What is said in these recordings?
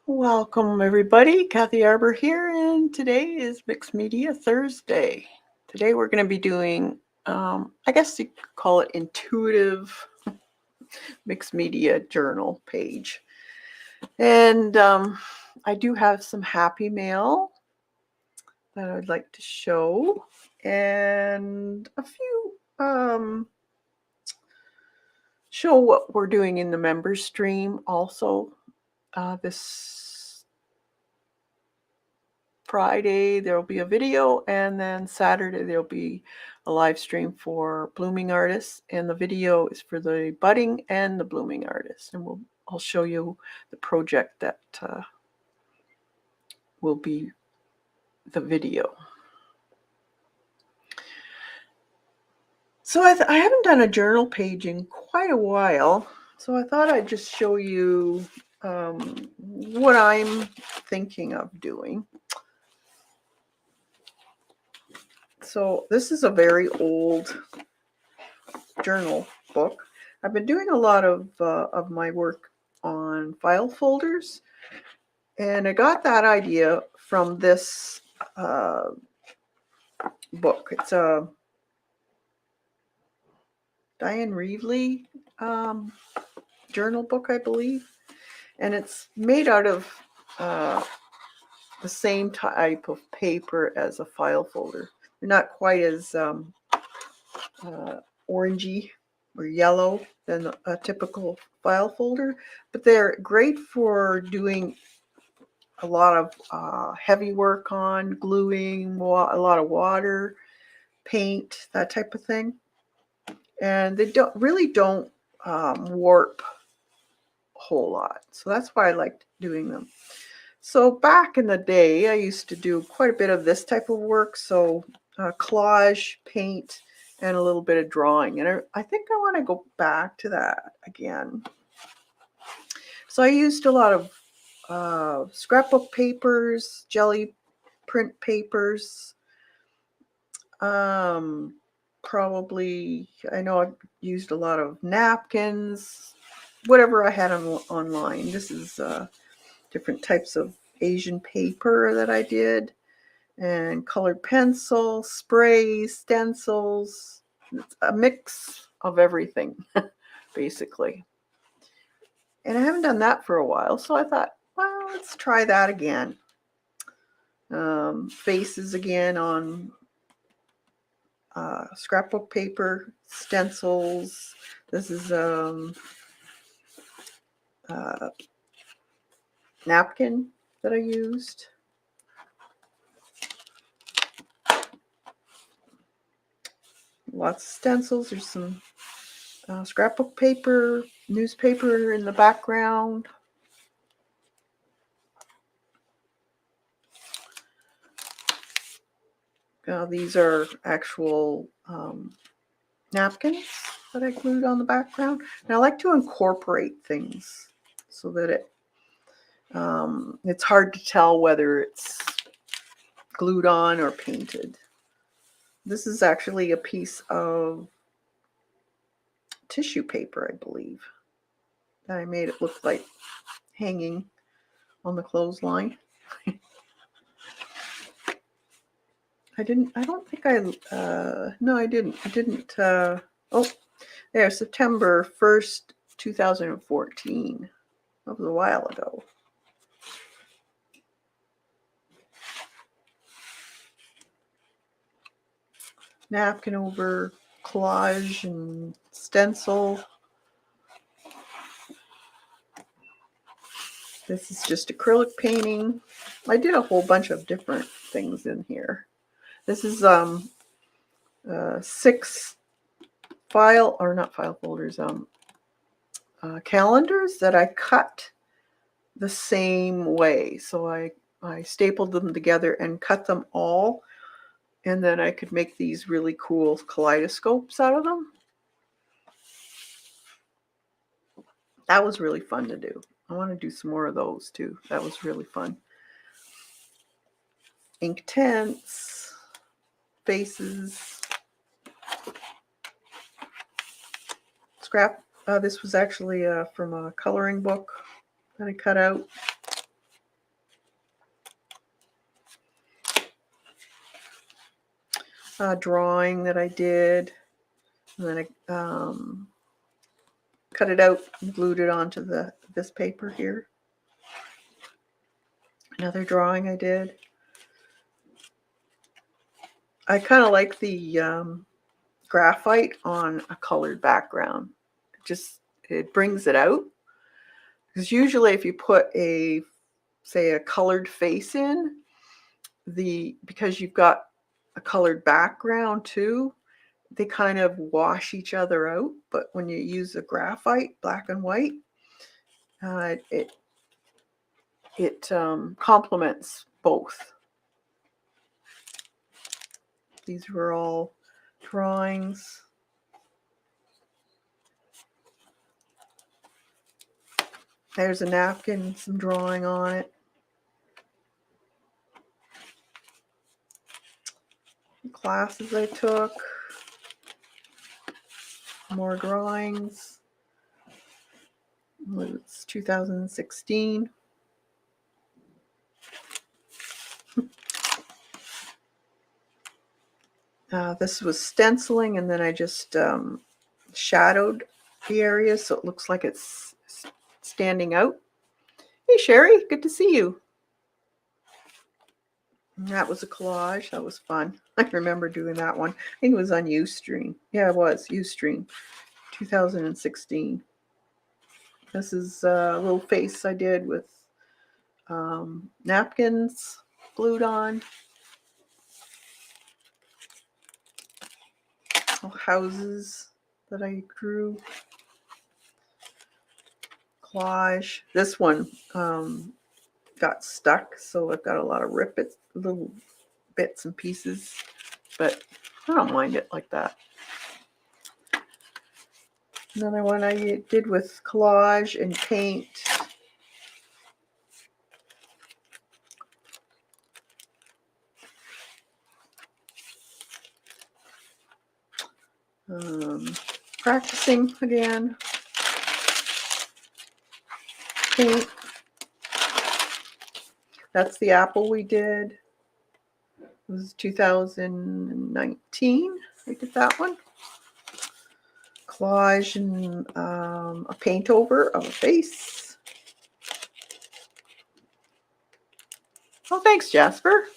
Welcome everybody, Kathy Arbor here, and today is Mixed Media Thursday. Today we're going to be doing, I guess you could call it intuitive mixed media journal page. And I do have some happy mail that I'd like to show, and a few show what we're doing in the members stream also. This Friday there'll be a video, and then Saturday there'll be a live stream for blooming artists, and the video is for the budding and the blooming artists, and I'll show you the project that will be the video. So I haven't done a journal page in quite a while, so I thought I'd just show you what I'm thinking of doing. So this is a very old journal book. I've been doing a lot of my work on file folders, and I got that idea from this book. It's a Diane Reevely journal book, I believe, and it's made out of the same type of paper as a file folder. They're not quite as orangey or yellow than a typical file folder, but they're great for doing a lot of heavy work on, gluing, a lot of water, paint, that type of thing. And they don't warp a whole lot. So that's why I liked doing them. So back in the day, I used to do quite a bit of this type of work. So collage, paint, and a little bit of drawing. And I think I want to go back to that again. So I used a lot of scrapbook papers, jelly print papers. Probably, I know I've used a lot of napkins, whatever I had online. This is different types of Asian paper that I did, and colored pencil, sprays, stencils. It's a mix of everything, basically. And I haven't done that for a while, so I thought, well, let's try that again. Faces again on scrapbook paper, stencils. This is napkin that I used. Lots of stencils. There's some scrapbook paper, newspaper in the background. These are actual napkins that I glued on the background. And I like to incorporate things so that it's hard to tell whether it's glued on or painted. This is actually a piece of tissue paper, I believe, that I made it look like hanging on the clothesline. I don't think no, I didn't, oh, there, September 1st, 2014. That was a while ago. Napkin over collage and stencil. This is just acrylic painting. I did a whole bunch of different things in here. This is 6 not file folders, calendars that I cut the same way. So I stapled them together and cut them all, and then I could make these really cool kaleidoscopes out of them. That was really fun to do. I want to do some more of those too. That was really fun. Ink tents, faces, scrap. This was actually from a coloring book that I cut out. drawing that I did. And then I cut it out and glued it onto this paper here. Another drawing I did. I kind of like the graphite on a colored background. It brings it out. Because usually if you put say a colored face in, because you've got a colored background too, they kind of wash each other out. But when you use a graphite, black and white, it complements both. These were all drawings. There's a napkin, some drawing on it. Classes I took. More drawings. It's 2016. This was stenciling, and then I just shadowed the area so it looks like it's standing out. Hey, Sherry, good to see you. And that was a collage. That was fun. I remember doing that one. I think it was on Ustream. Yeah, it was Ustream, 2016. This is a little face I did with napkins glued on. Houses that I drew. Collage. This one got stuck, so I've got a lot of little bits and pieces, but I don't mind it like that. Another one I did with collage and paint. Practicing again. Paint. That's the apple we did. It was 2019. We did that one. Collage and a paint over of a face. Oh, thanks, Jasper.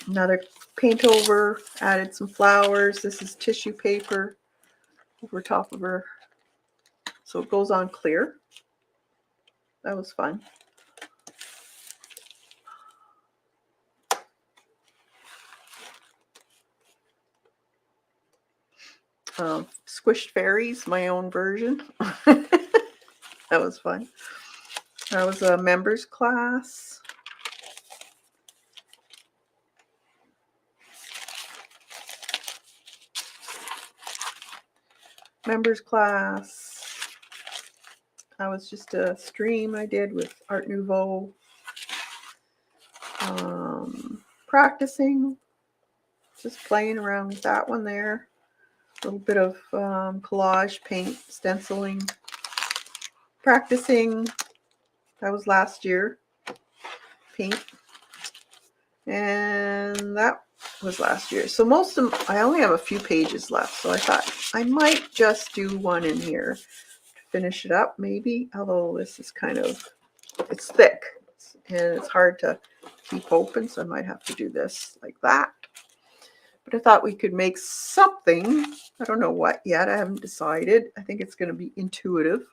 Another paint over, added some flowers. This is tissue paper over top of her. So it goes on clear. That was fun. Squished fairies, my own version. That was fun. That was a members class. Members class. That was just a stream I did with Art Nouveau. Practicing, just playing around with that one there. A little bit of collage, paint, stenciling. Practicing, that was last year. Paint. And that was last year. So most of them, I only have a few pages left. So I thought I might just do one in here to finish it up, maybe. Although this is it's thick and it's hard to keep open. So I might have to do this like that. But I thought we could make something. I don't know what yet. I haven't decided. I think it's going to be intuitive.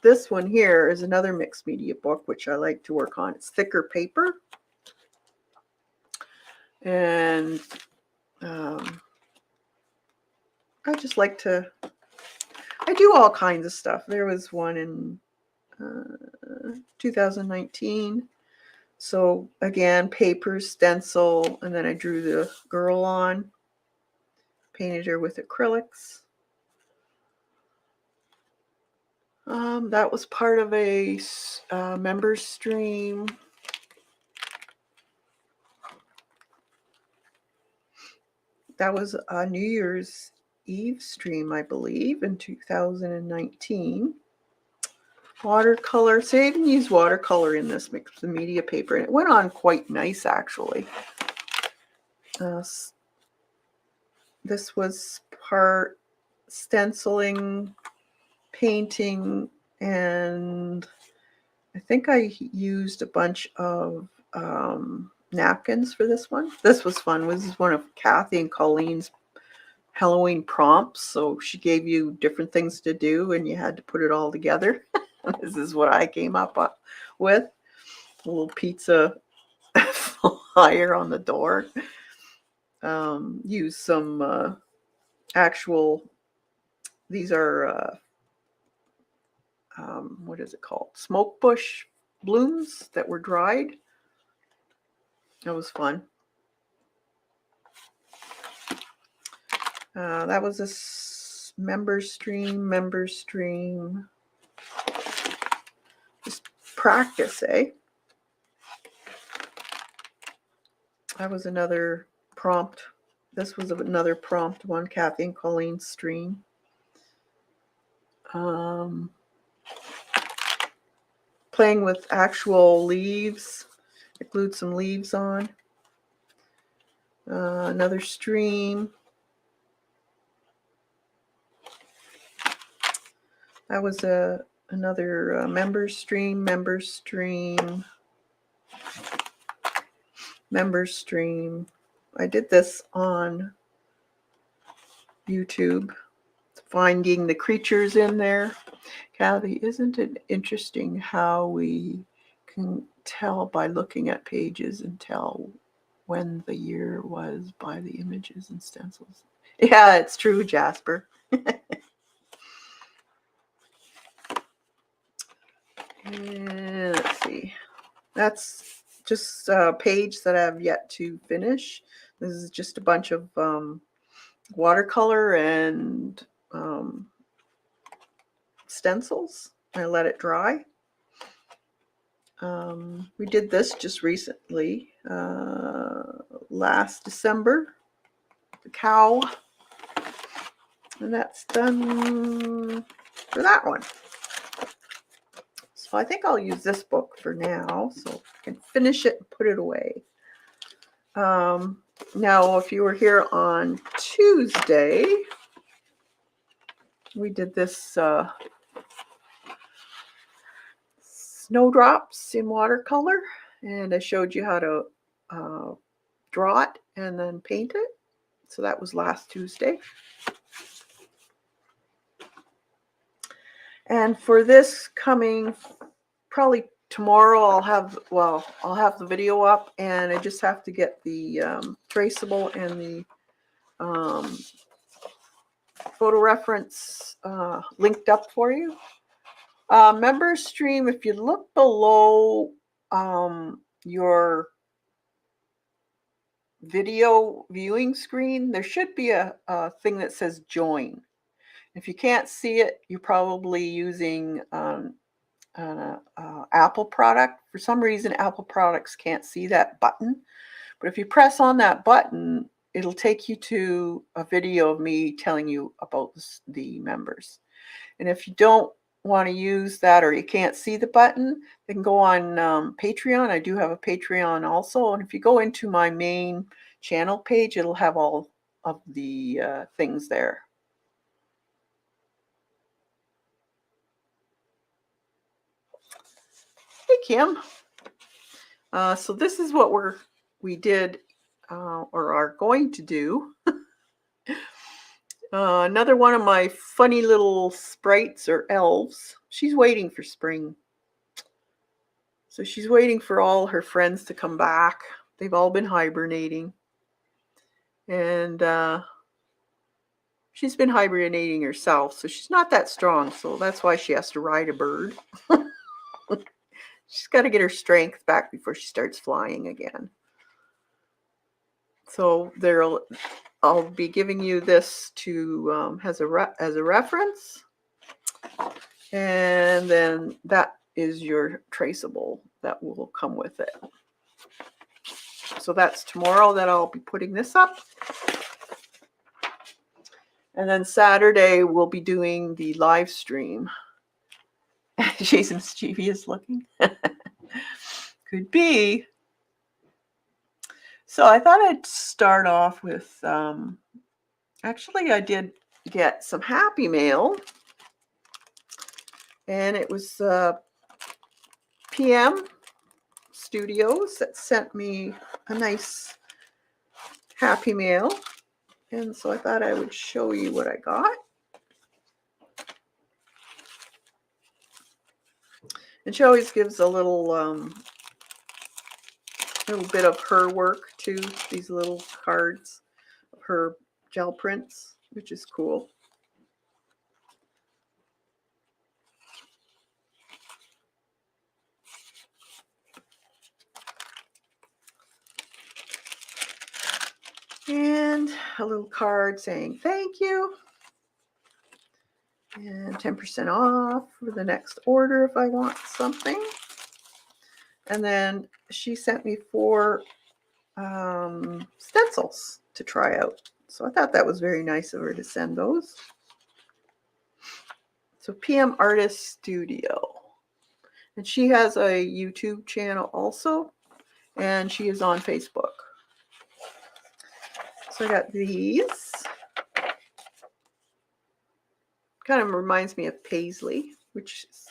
This one here is another mixed media book, which I like to work on. It's thicker paper. And I just like to, I do all kinds of stuff. There was one in 2019. So again, paper, stencil, and then I drew the girl on, painted her with acrylics. That was part of a members stream. That was a New Year's Eve stream, I believe, in 2019. watercolor. So I even used watercolor in this mixed media paper, and it went on quite nice actually. This was part stenciling, painting, and I think I used a bunch of napkins for this one. This was fun. This is one of Kathy and Colleen's Halloween prompts. So she gave you different things to do and you had to put it all together. This is what I came up with. A little pizza flyer on the door. Use some actual, these are, what is it called? Smoke bush blooms that were dried. That was fun. That was a member stream. Just practice, eh? That was another prompt. This was another prompt one, Kathy and Colleen's stream. Playing with actual leaves. I glued some leaves on. Another stream. That was another member stream. I did this on YouTube, finding the creatures in there. Kathy, isn't it interesting how we can tell by looking at pages and tell when the year was by the images and stencils? Yeah, it's true, Jasper. And let's see. That's just a page that I have yet to finish. This is just a bunch of watercolor and stencils. I let it dry. We did this just recently, last December, the cow, and that's done for that one. So I think I'll use this book for now, so I can finish it and put it away. Now, if you were here on Tuesday, we did this snowdrops in watercolor, and I showed you how to draw it and then paint it. So that was last Tuesday. And for this coming, probably tomorrow, I'll have the video up, and I just have to get the traceable and the photo reference linked up for you. Member stream, if you look below your video viewing screen, there should be a thing that says join. If you can't see it, you're probably using an Apple product. For some reason, Apple products can't see that button. But if you press on that button, it'll take you to a video of me telling you about the members. And if you don't want to use that, or you can't see the button, you can go on Patreon. I do have a Patreon also. And if you go into my main channel page, it'll have all of the things there. Hey, Kim. So this is what we did or are going to do. Another one of my funny little sprites or elves. She's waiting for spring. So she's waiting for all her friends to come back. They've all been hibernating. And she's been hibernating herself. So she's not that strong. So that's why she has to ride a bird. She's got to get her strength back before she starts flying again. So I'll be giving you this to as a reference, and then that is your traceable that will come with it. So that's tomorrow that I'll be putting this up, and then Saturday we'll be doing the live stream. She's mischievous looking. Could be. So I thought I'd start off with, actually I did get some Happy Mail. And it was PM Studios that sent me a nice Happy Mail. And so I thought I would show you what I got. And she always gives a little bit of her work too, these little cards of her gel prints, which is cool. And a little card saying thank you. And 10% off for the next order if I want something. And then she sent me 4 stencils to try out. So I thought that was very nice of her to send those. So PM Artist Studio. And she has a YouTube channel also. And she is on Facebook. So I got these. Kind of reminds me of Paisley, which is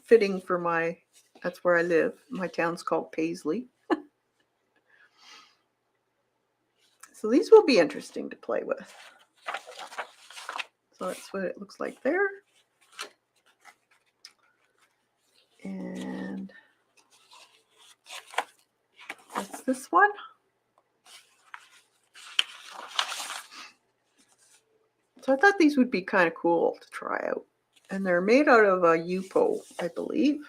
fitting for that's where I live. My town's called Paisley. So these will be interesting to play with. So that's what it looks like there. And that's this one. So I thought these would be kind of cool to try out. And they're made out of a Yupo, I believe.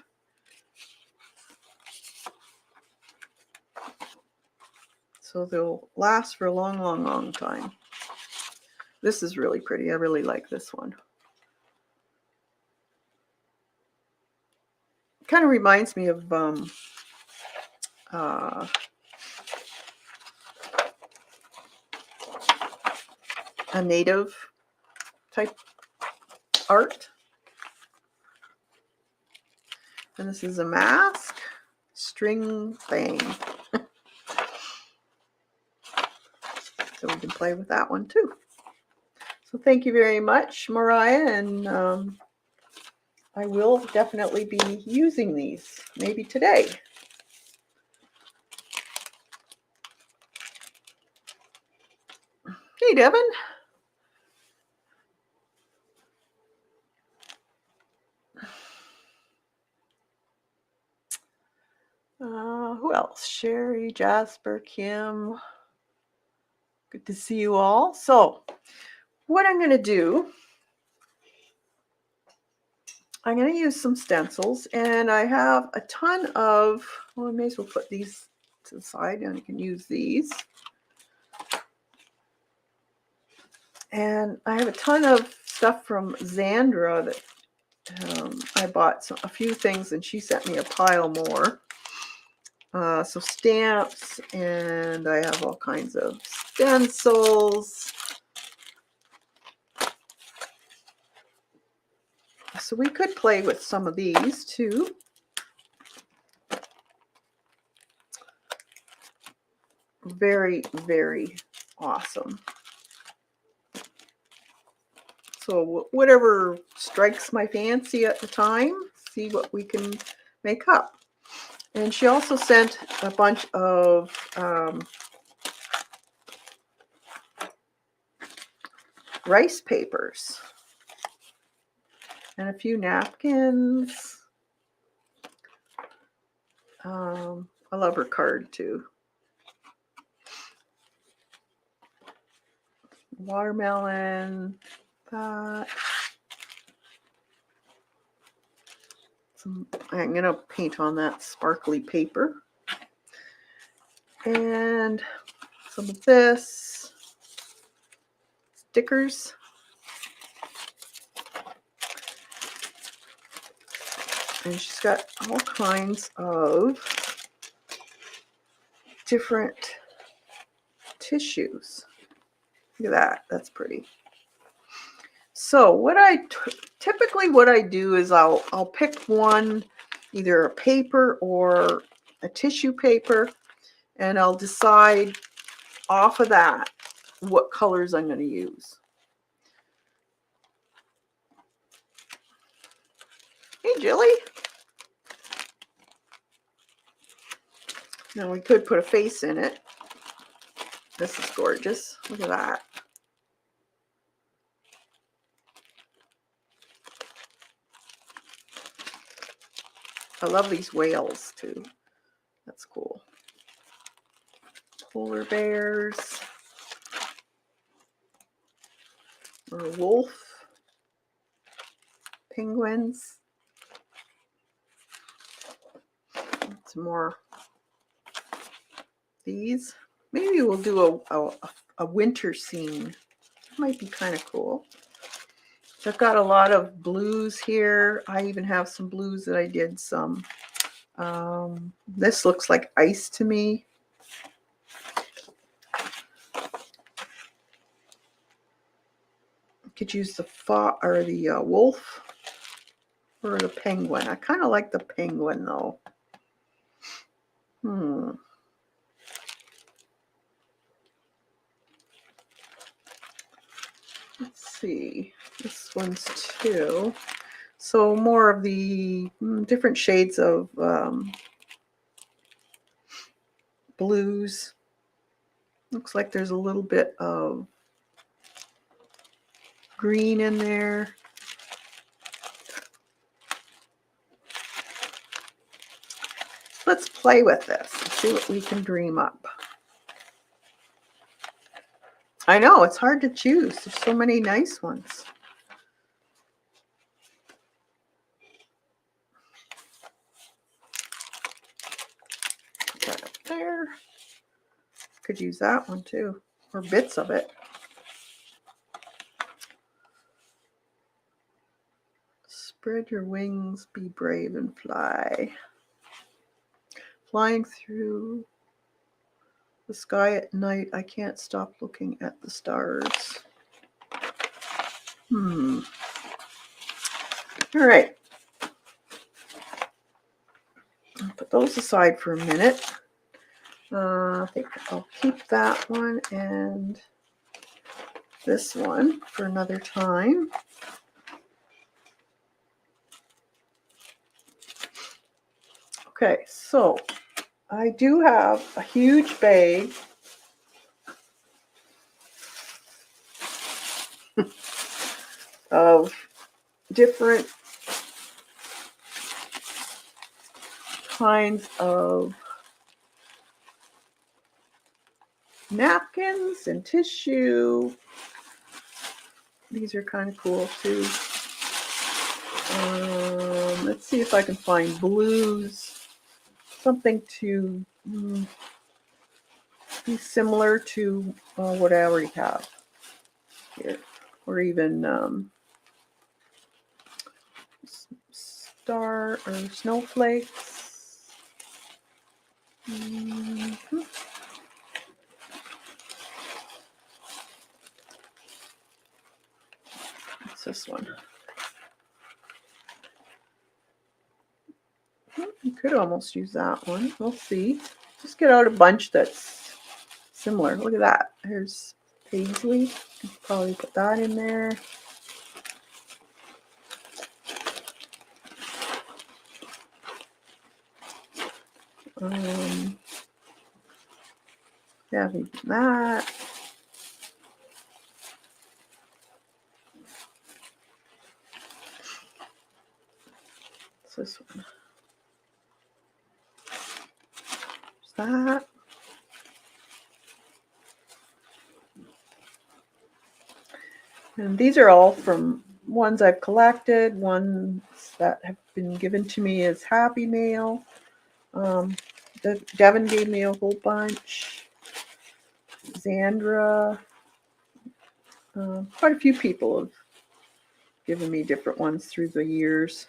So they'll last for a long, long, long time. This is really pretty. I really like this one. Kind of reminds me of a native type art. And this is a mask string thing. So we can play with that one too. So thank you very much, Mariah, and I will definitely be using these, maybe today. Hey, Devin. Who else? Sherry, Jasper, Kim. Good to see you all. So what I'm going to do, I'm going to use some stencils, and I have a ton of, well, I may as well put these to the side, and I can use these. And I have a ton of stuff from Xandra that I bought a few things, and she sent me a pile more. So stamps, and I have all kinds of stencils. So we could play with some of these too. Very, very awesome. So whatever strikes my fancy at the time, see what we can make up. And she also sent a bunch of rice papers and a few napkins. I love her card too. Watermelon, that. I'm going to paint on that sparkly paper. And some of this. Stickers. And she's got all kinds of different tissues. Look at that. That's pretty. So typically what I do is I'll pick one, either a paper or a tissue paper, and I'll decide off of that what colors I'm going to use. Hey, Jilly. Now we could put a face in it. This is gorgeous. Look at that. I love these whales too. That's cool. Polar bears. Or a wolf. Penguins. Some more. These. Maybe we'll do a winter scene. That might be kind of cool. I've got a lot of blues here. I even have some blues that I did some. This looks like ice to me. I could use the wolf or the penguin. I kind of like the penguin though. Let's see. This one's two. So more of the different shades of blues. Looks like there's a little bit of green in there. Let's play with this and see what we can dream up. I know, it's hard to choose. There's so many nice ones. Put that up there. Could use that one too, or bits of it. Spread your wings, be brave and fly. Flying through the sky at night, I can't stop looking at the stars. All right. I'll put those aside for a minute. I think I'll keep that one and this one for another time. Okay, so I do have a huge bag of different kinds of napkins and tissue. These are kind of cool too. Let's see if I can find blues. Something to be similar to what I already have here. Or even star or snowflakes. What's this one? You could almost use that one. We'll see. Just get out a bunch that's similar. Look at that. Here's paisley. Probably put that in there. Yeah, maybe that. What's this one? That. And these are all from ones I've collected, ones that have been given to me as Happy Mail. Devin gave me a whole bunch. Xandra. Quite a few people have given me different ones through the years.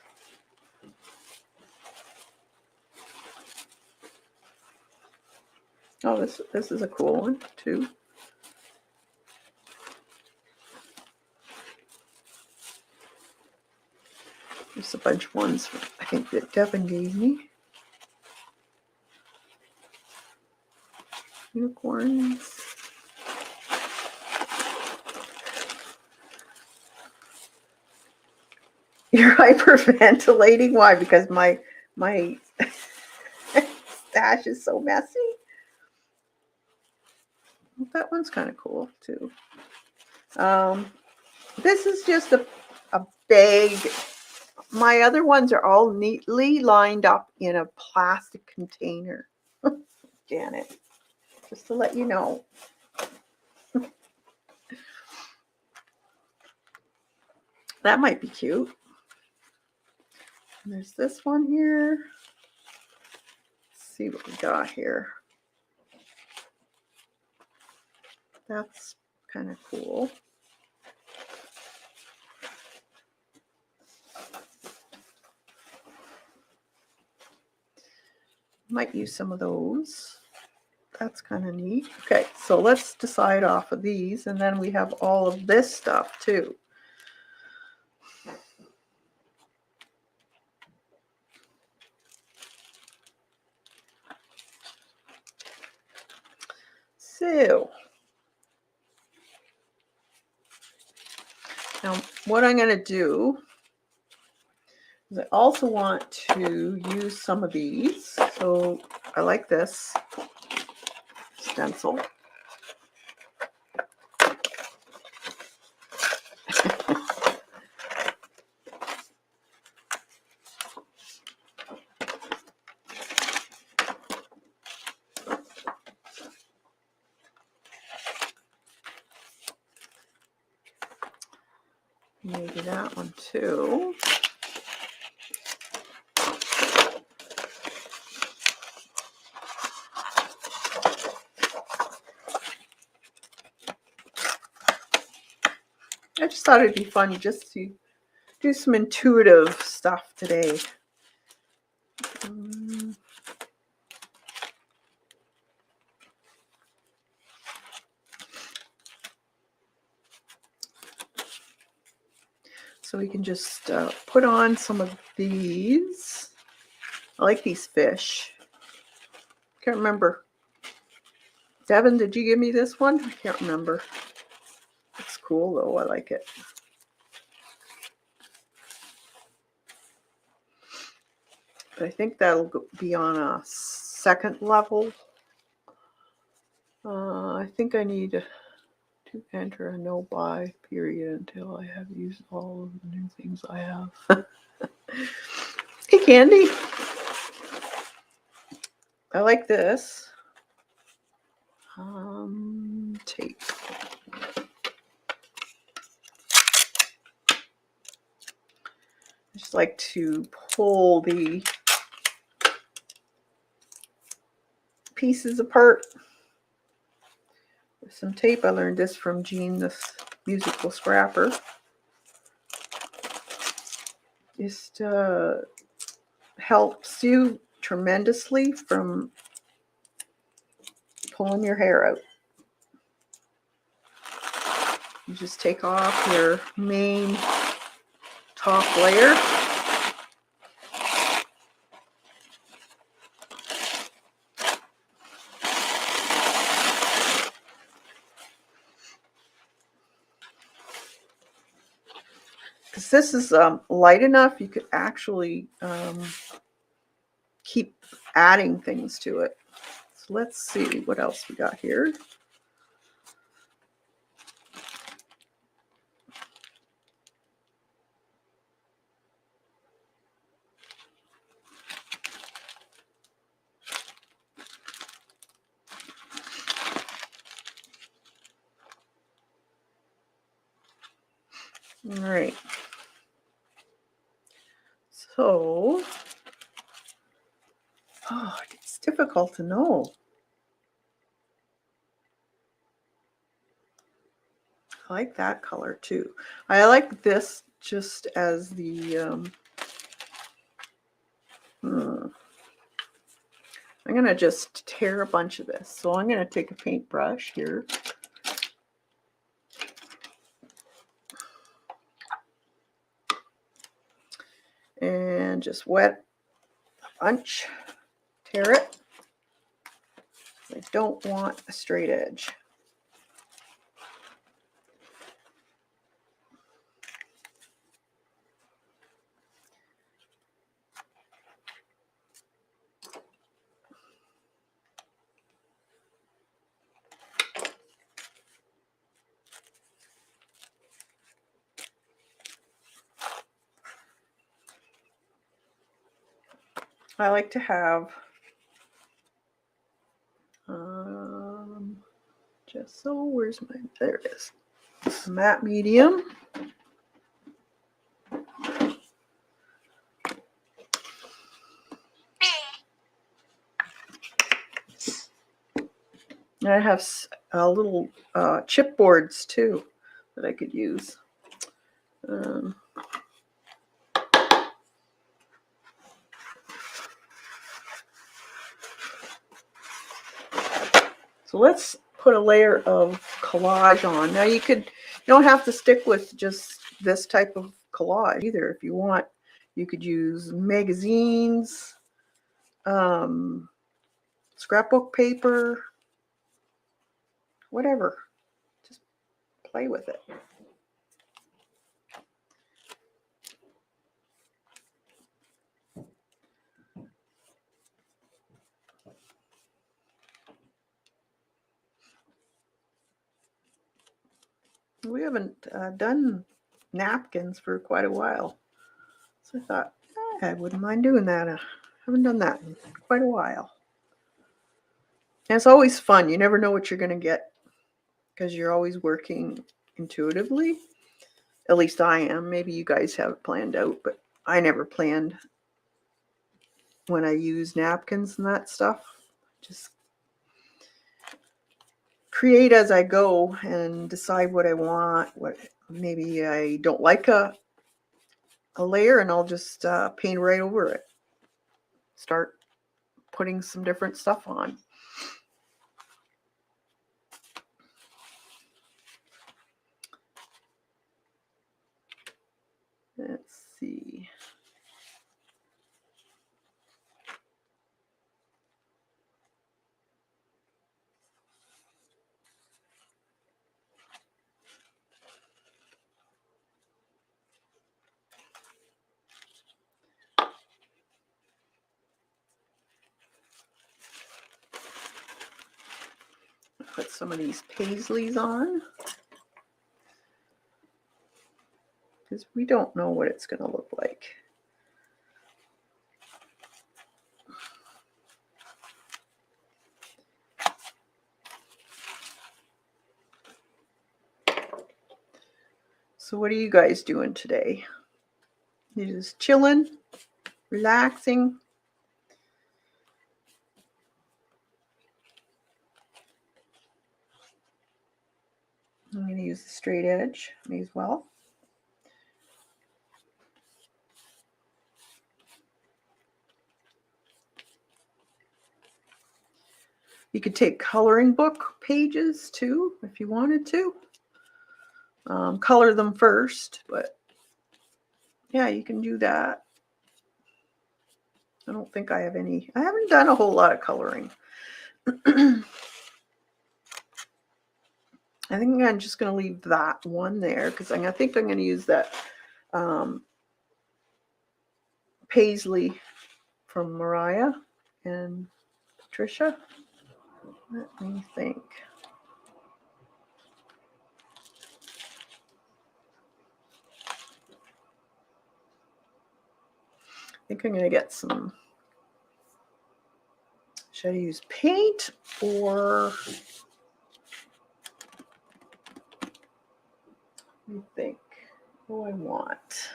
Oh, this is a cool one too. just a bunch of ones I think that Devin gave me. Unicorns. You're hyperventilating? Why? Because my stash is so messy. That one's kind of cool too. This is just a bag. My other ones are all neatly lined up in a plastic container. Janet, just to let you know. That might be cute. And there's this one here. Let's see what we got here. That's kind of cool. Might use some of those. That's kind of neat. Okay, so let's decide off of these, and then we have all of this stuff too. So now what I'm going to do is I also want to use some of these. So I like this stencil. Maybe that one too. I just thought it'd be fun just to do some intuitive stuff today. So we can just put on some of these. I like these fish. Can't remember. Devin, did you give me this one? I can't remember. It's cool though. I like it. But I think that'll be on a second level. I think I need to enter a no buy period until I have used all of the new things I have. Hey, Candy. I like this. Tape. I just like to pull the pieces apart with some tape. I learned this from Jean, this musical scrapper. Just helps you tremendously from pulling your hair out. You just take off your main top layer. Because this is light enough, you could actually keep adding things to it. So let's see what else we got here. All right. So, it's difficult to know. I like that color too. I like this just as the, I'm going to just tear a bunch of this. So I'm going to take a paintbrush here. and just wet a bunch. Tear it. I don't want a straight edge. I like to have just so, where's my, there it is. Matte medium. And I have little chipboards too that I could use. So let's put a layer of collage on. Now you don't have to stick with just this type of collage either. If you want, you could use magazines, scrapbook paper, whatever. Just play with it. We haven't done napkins for quite a while. So I thought, I wouldn't mind doing that. I haven't done that in quite a while. And it's always fun. You never know what you're going to get because you're always working intuitively. At least I am. Maybe you guys have it planned out, but I never planned when I use napkins and that stuff. Just create as I go and decide what I want. What maybe I don't like a layer, and I'll just paint right over it. Start putting some different stuff on. Let's see. Put some of these paisleys on because we don't know what it's going to look like. So what are you guys doing today? You're just chilling, relaxing. I'm going to use the straight edge, may as well. You could take coloring book pages too, if you wanted to. Color them first, but yeah, you can do that. I don't think I have any. I haven't done a whole lot of coloring. I think I'm just going to leave that one there because I think I'm going to use that paisley from Mariah and Patricia. Let me think. I think I'm going to get some. Should I use paint or? Let me think. What do I want?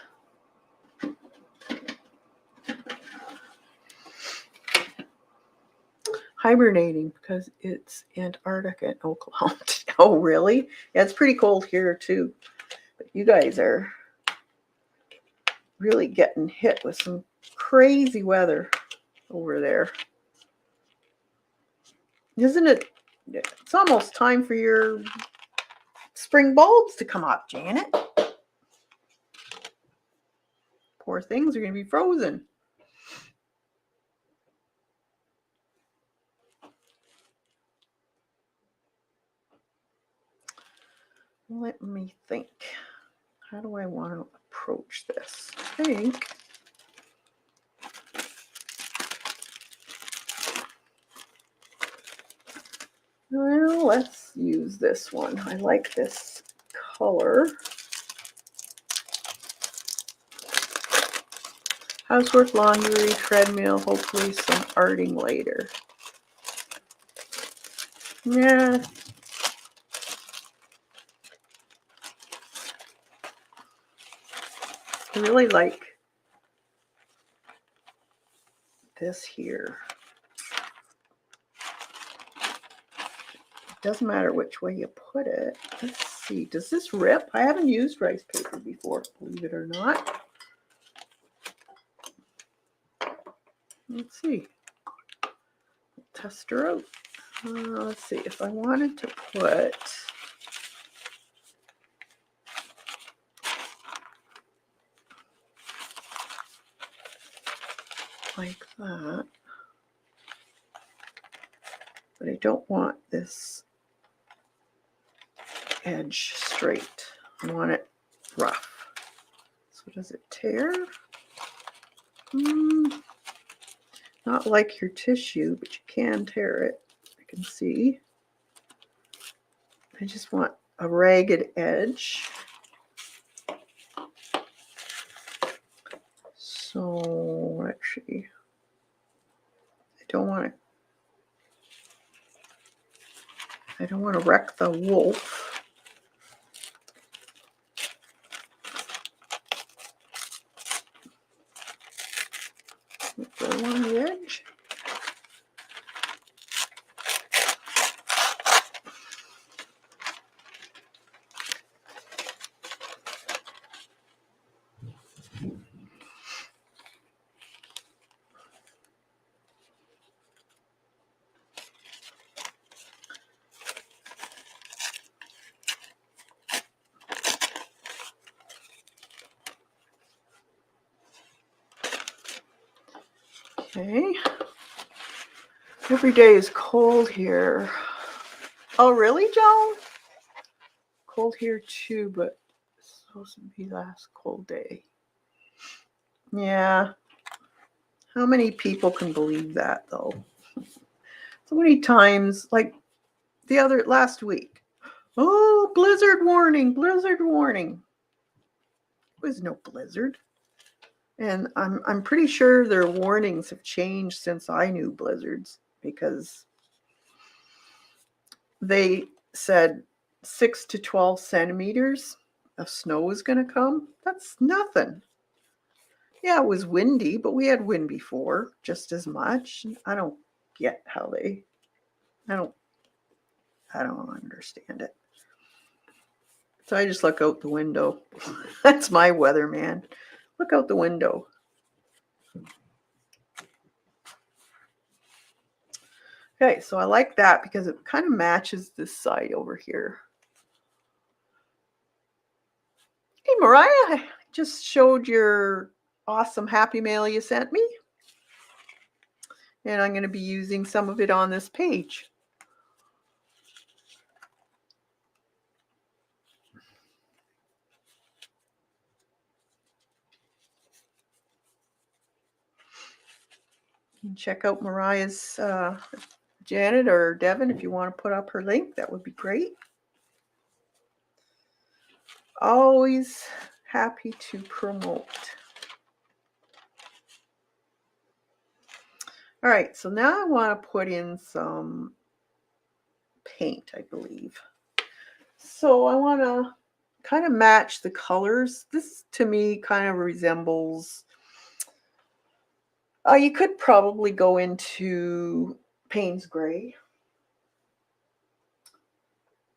Hibernating because it's Antarctica and Oklahoma. Oh, really? Yeah, it's pretty cold here too. But you guys are really getting hit with some crazy weather over there. Isn't it? It's almost time for your spring bulbs to come up, Janet. Poor things are going to be frozen. Let me think. How do I want to approach this? I think well, let's use this one. I like this color. Housework, laundry, treadmill, hopefully some arting later. Yeah. I really like this here. It doesn't matter which way you put it. Let's see. Does this rip? I haven't used rice paper before, believe it or not. Let's see. Test her out. Let's see. If I wanted to put like that, but I don't want this edge straight. I want it rough. So does it tear? Not like your tissue, but you can tear it. I can see. I just want a ragged edge. So actually, I don't want to wreck the wolf. Go on the edge. Okay. Every day is cold here. Oh, really, Joan? Cold here too, but it's supposed to be last cold day. Yeah. How many people can believe that, though? So many times, like last week. Oh, blizzard warning, blizzard warning. There was no blizzard. And I'm pretty sure their warnings have changed since I knew blizzards, because they said 6 to 12 centimeters of snow is going to come. That's nothing. Yeah, it was windy, but we had wind before just as much. I don't get how I don't understand it. So I just look out the window. That's my weather, man. Look out the window. Okay, so I like that because it kind of matches this side over here. Hey, Mariah, I just showed your awesome happy mail you sent me. And I'm going to be using some of it on this page. You can check out Mariah's Janet or Devin if you want to put up her link. That would be great. Always happy to promote. All right, so now I want to put in some paint, I believe. So I want to kind of match the colors. This to me kind of resembles, you could probably go into Payne's Gray.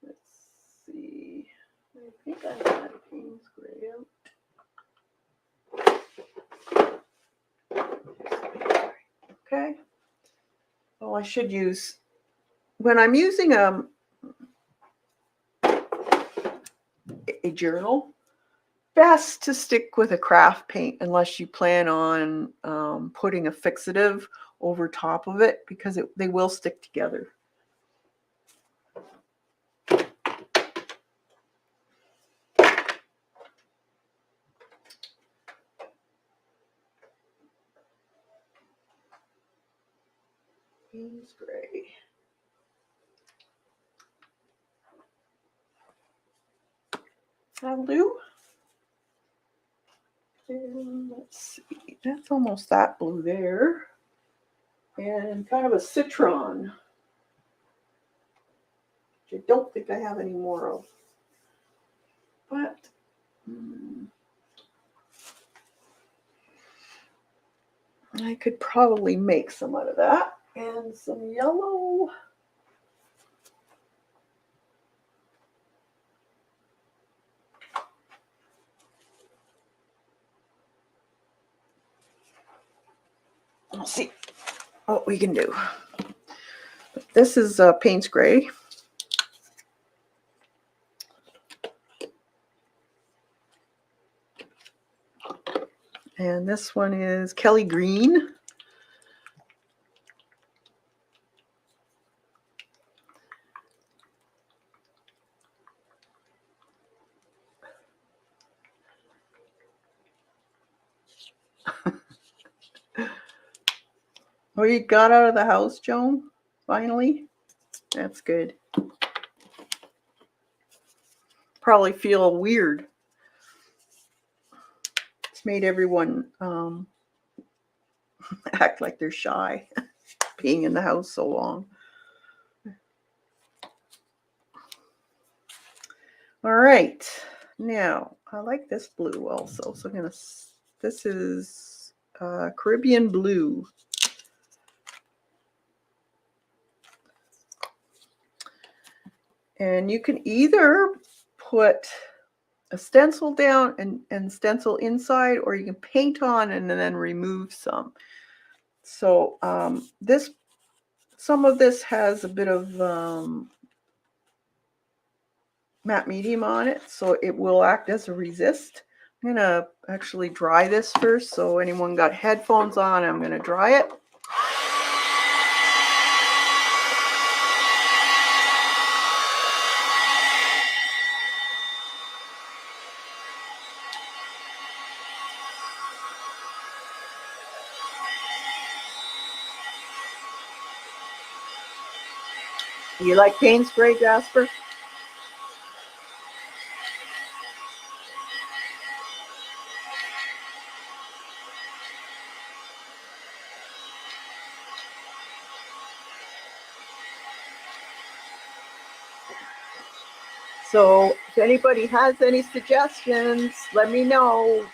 Let's see. I think I had Payne's Gray out. Okay. Well, I should use, when I'm using a journal, best to stick with a craft paint unless you plan on putting a fixative over top of it, because they will stick together. Payne's gray. That'll do. And let's see, that's almost that blue there. And kind of a citron, which I don't think I have any more of. But I could probably make some out of that. And some yellow. We'll see what we can do. This is Payne's Gray. And this one is Kelly Green. Oh, you got out of the house, Joan? Finally? That's good. Probably feel weird. It's made everyone act like they're shy, being in the house so long. All right. Now, I like this blue also. So I'm going to, this is Caribbean blue. And you can either put a stencil down and stencil inside, or you can paint on and then remove some. So some of this has a bit of matte medium on it, so it will act as a resist. I'm going to actually dry this first, so anyone got headphones on, I'm going to dry it. You like Payne's Gray, Jasper? So if anybody has any suggestions, let me know.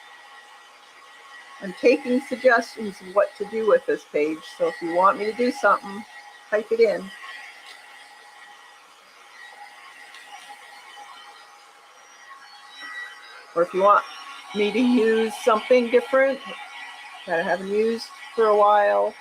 I'm taking suggestions of what to do with this page. So if you want me to do something, type it in. Or if you want me to use something different that I haven't used for a while.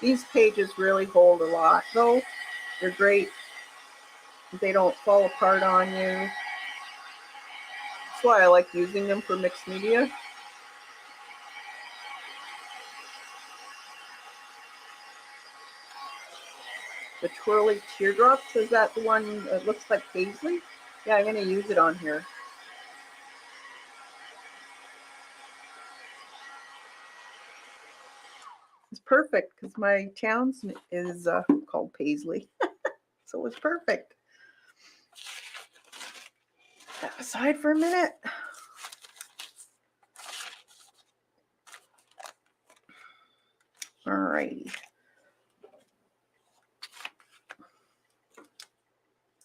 These pages really hold a lot, though. They're great. They don't fall apart on you. That's why I like using them for mixed media. The twirly teardrops, is that the one that looks like paisley? Yeah, I'm going to use it on here. It's perfect because my town is called Paisley. So it's perfect. Set aside for a minute. All righty.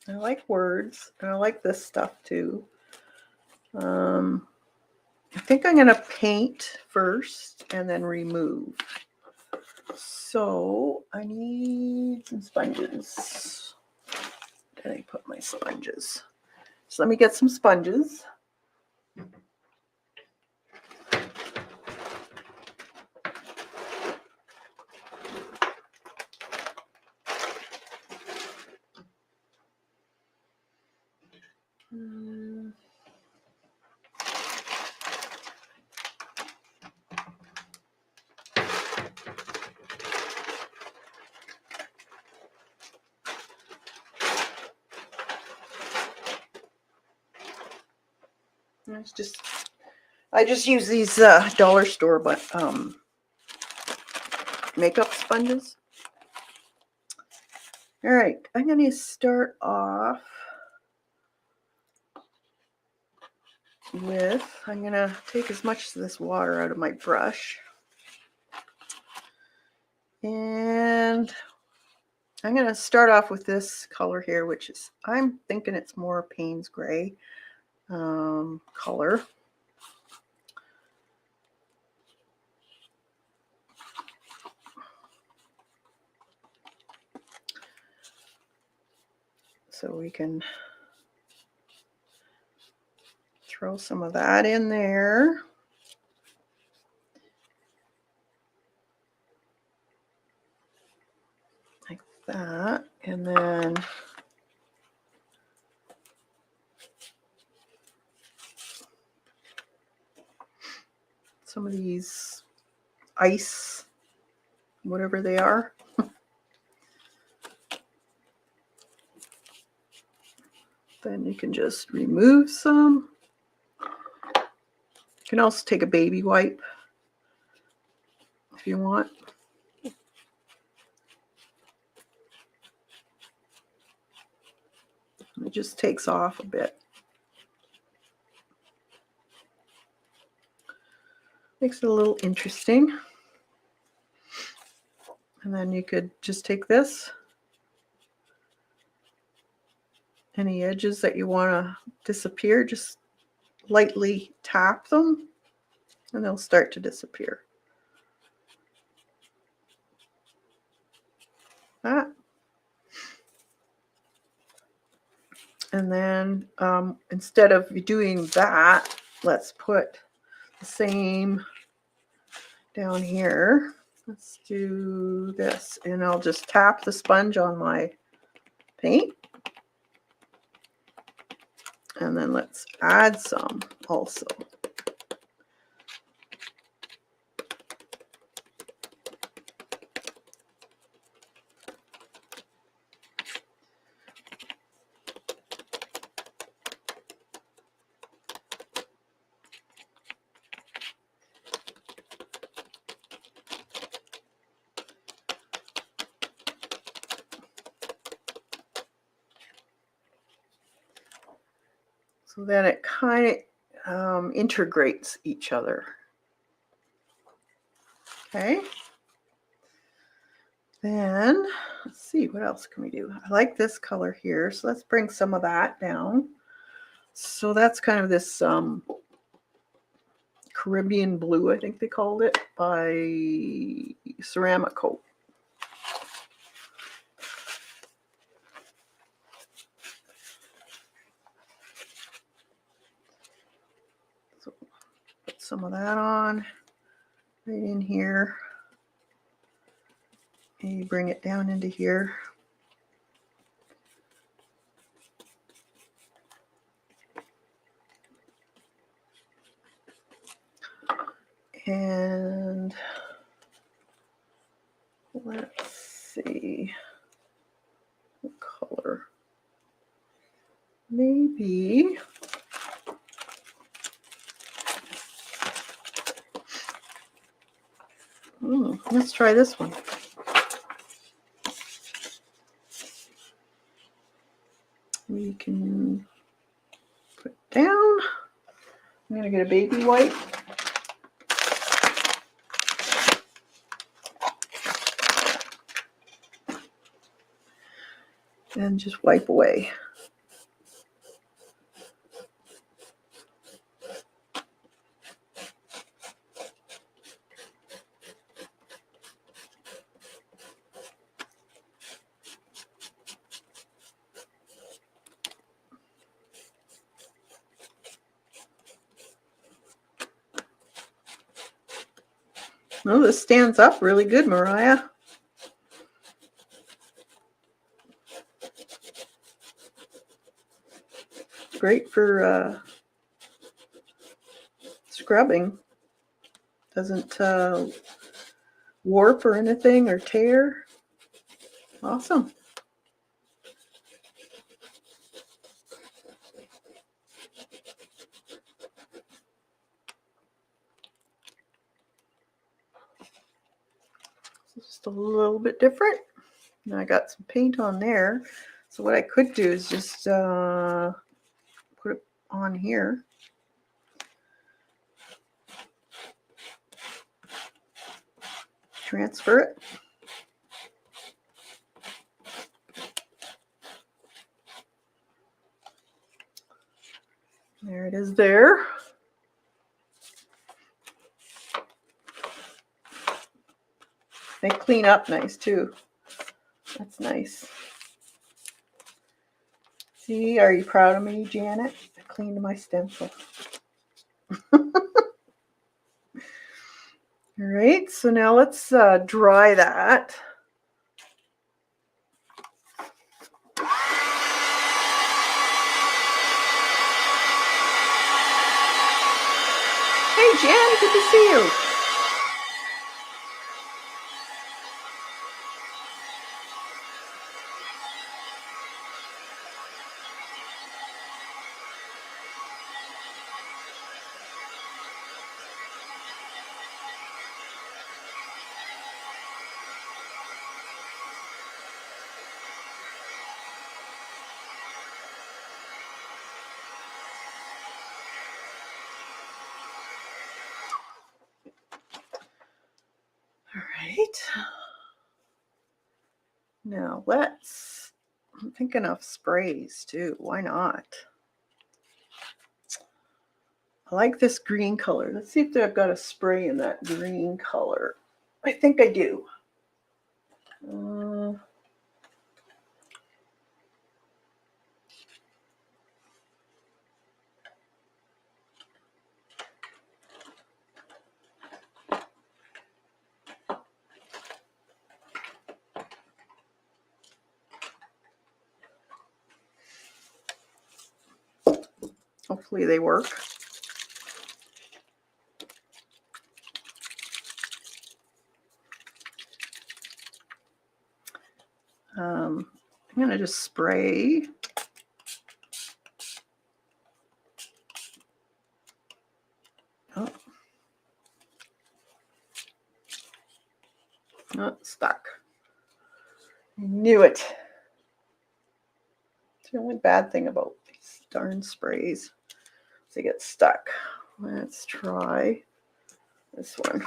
I like words, and I like this stuff too. I think I'm going to paint first and then remove. So I need some sponges. Where did I put my sponges? So let me get some sponges. It's just, I just use these dollar store makeup sponges. All right, I'm going to start off with, I'm going to take as much of this water out of my brush. And I'm going to start off with this color here, which is, I'm thinking it's more Payne's Gray color. So we can throw some of that in there. Like that. And then some of these ice, whatever they are. Then you can just remove some. You can also take a baby wipe if you want. It just takes off a bit. Makes it a little interesting. And then you could just take this, any edges that you want to disappear, just lightly tap them and they'll start to disappear. That. And then instead of doing that, let's put the same down here. Let's do this, and I'll just tap the sponge on my paint. And then let's add some also. So then it kind of integrates each other. Okay. Then let's see, what else can we do? I like this color here, so let's bring some of that down. So that's kind of this Caribbean blue, I think they called it, by Ceramic Coat. So put some of that on right in here. And you bring it down into here. And let's see, what color? Maybe let's try this one. We can put it down. I'm going to get a baby wipe. And just wipe away. Oh, this stands up really good, Mariah. Great for scrubbing. Doesn't warp or anything or tear. Awesome. So just a little bit different. Now I got some paint on there. So what I could do is just put it on here. Transfer it. There it is there. They clean up nice too. That's nice. See, are you proud of me, Janet? I cleaned my stencil. All right, so now let's dry that. Hey, Jen, good to see you. All right. Now I'm thinking of sprays too. Why not? I like this green color. Let's see if I've got a spray in that green color. I think I do. Hopefully they work. I'm going to just spray. Oh, it's stuck. I knew it. It's the only bad thing about these darn sprays. They get stuck. Let's try this one.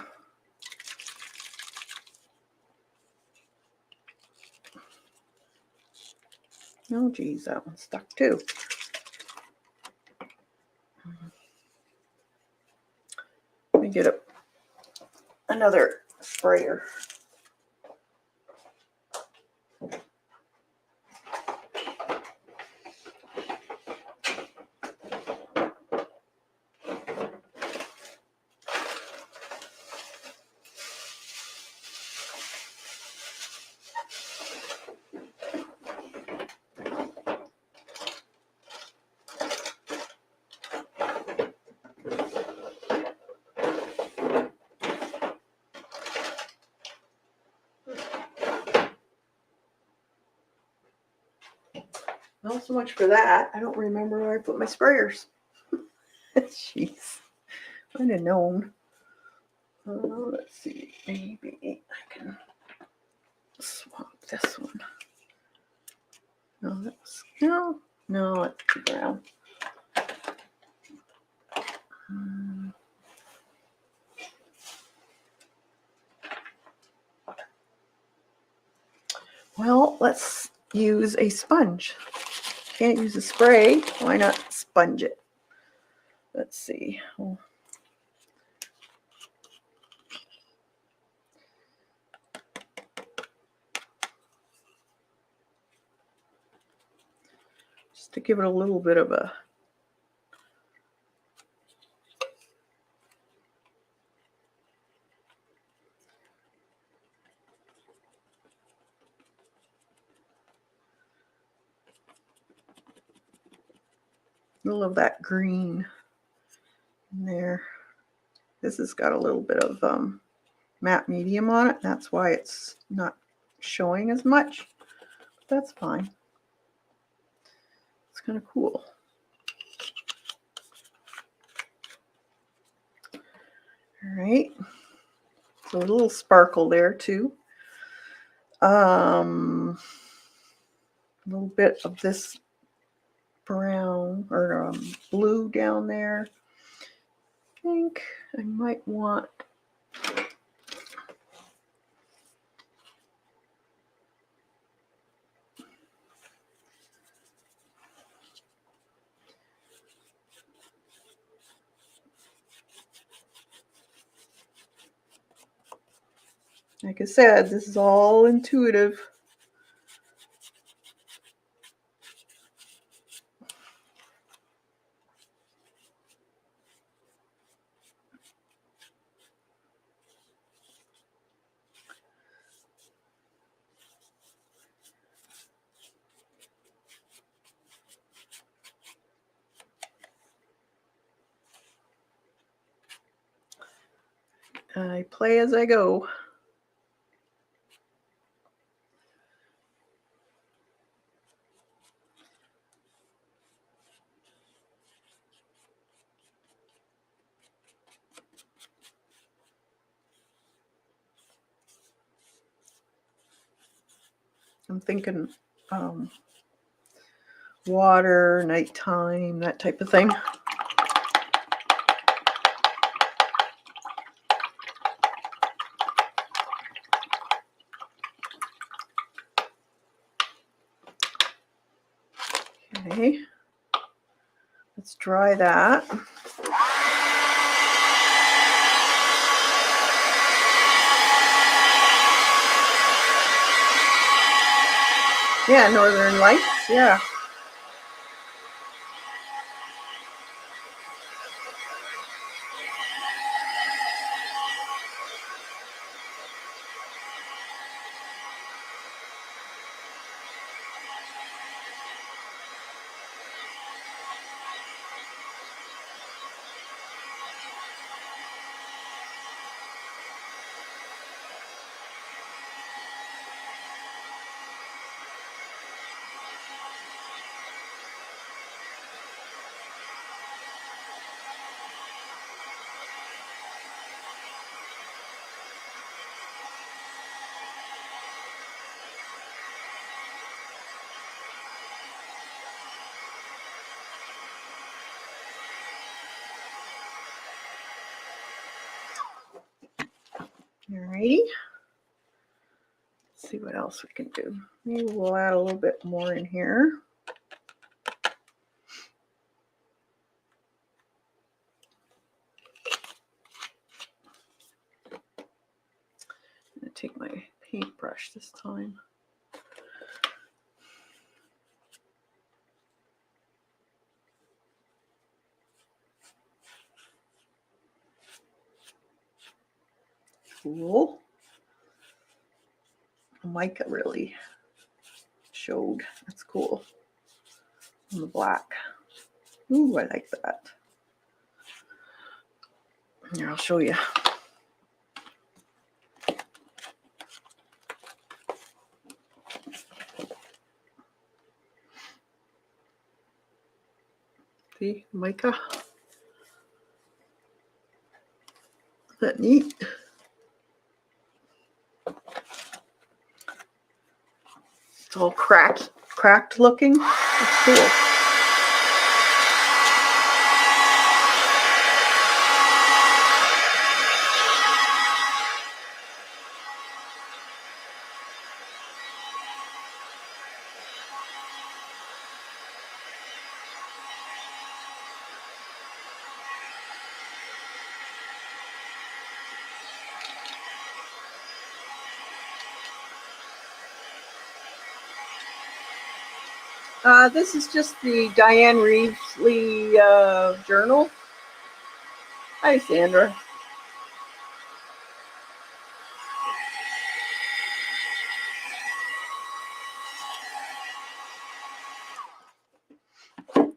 Oh, geez, that one's stuck too. Let me get another sprayer. Not so much for that. I don't remember where I put my sprayers. Jeez. I'd have known. Let's see. Maybe I can swap this one. No, it's too brown. Well, let's use a sponge. Can't use a spray. Why not sponge it? Let's see. Just to give it a little bit of a little of that green in there. This has got a little bit of matte medium on it. That's why it's not showing as much. But that's fine. It's kind of cool. All right. So a little sparkle there too. A little bit of this brown or blue down there. I think I might want like I said, this is all intuitive. I play as I go. I'm thinking water, nighttime, that type of thing. Okay, let's dry that. Yeah, Northern Lights, yeah. Alrighty. Let's see what else we can do. Maybe we'll add a little bit more in here. I'm going to take my paintbrush this time. Cool. Mica really showed. That's cool. On the black. Ooh, I like that. Here, I'll show you. See, mica. Isn't that neat? It's all cracked looking. It's cool. This is just the Diane Reevesley journal. Hi, Sandra.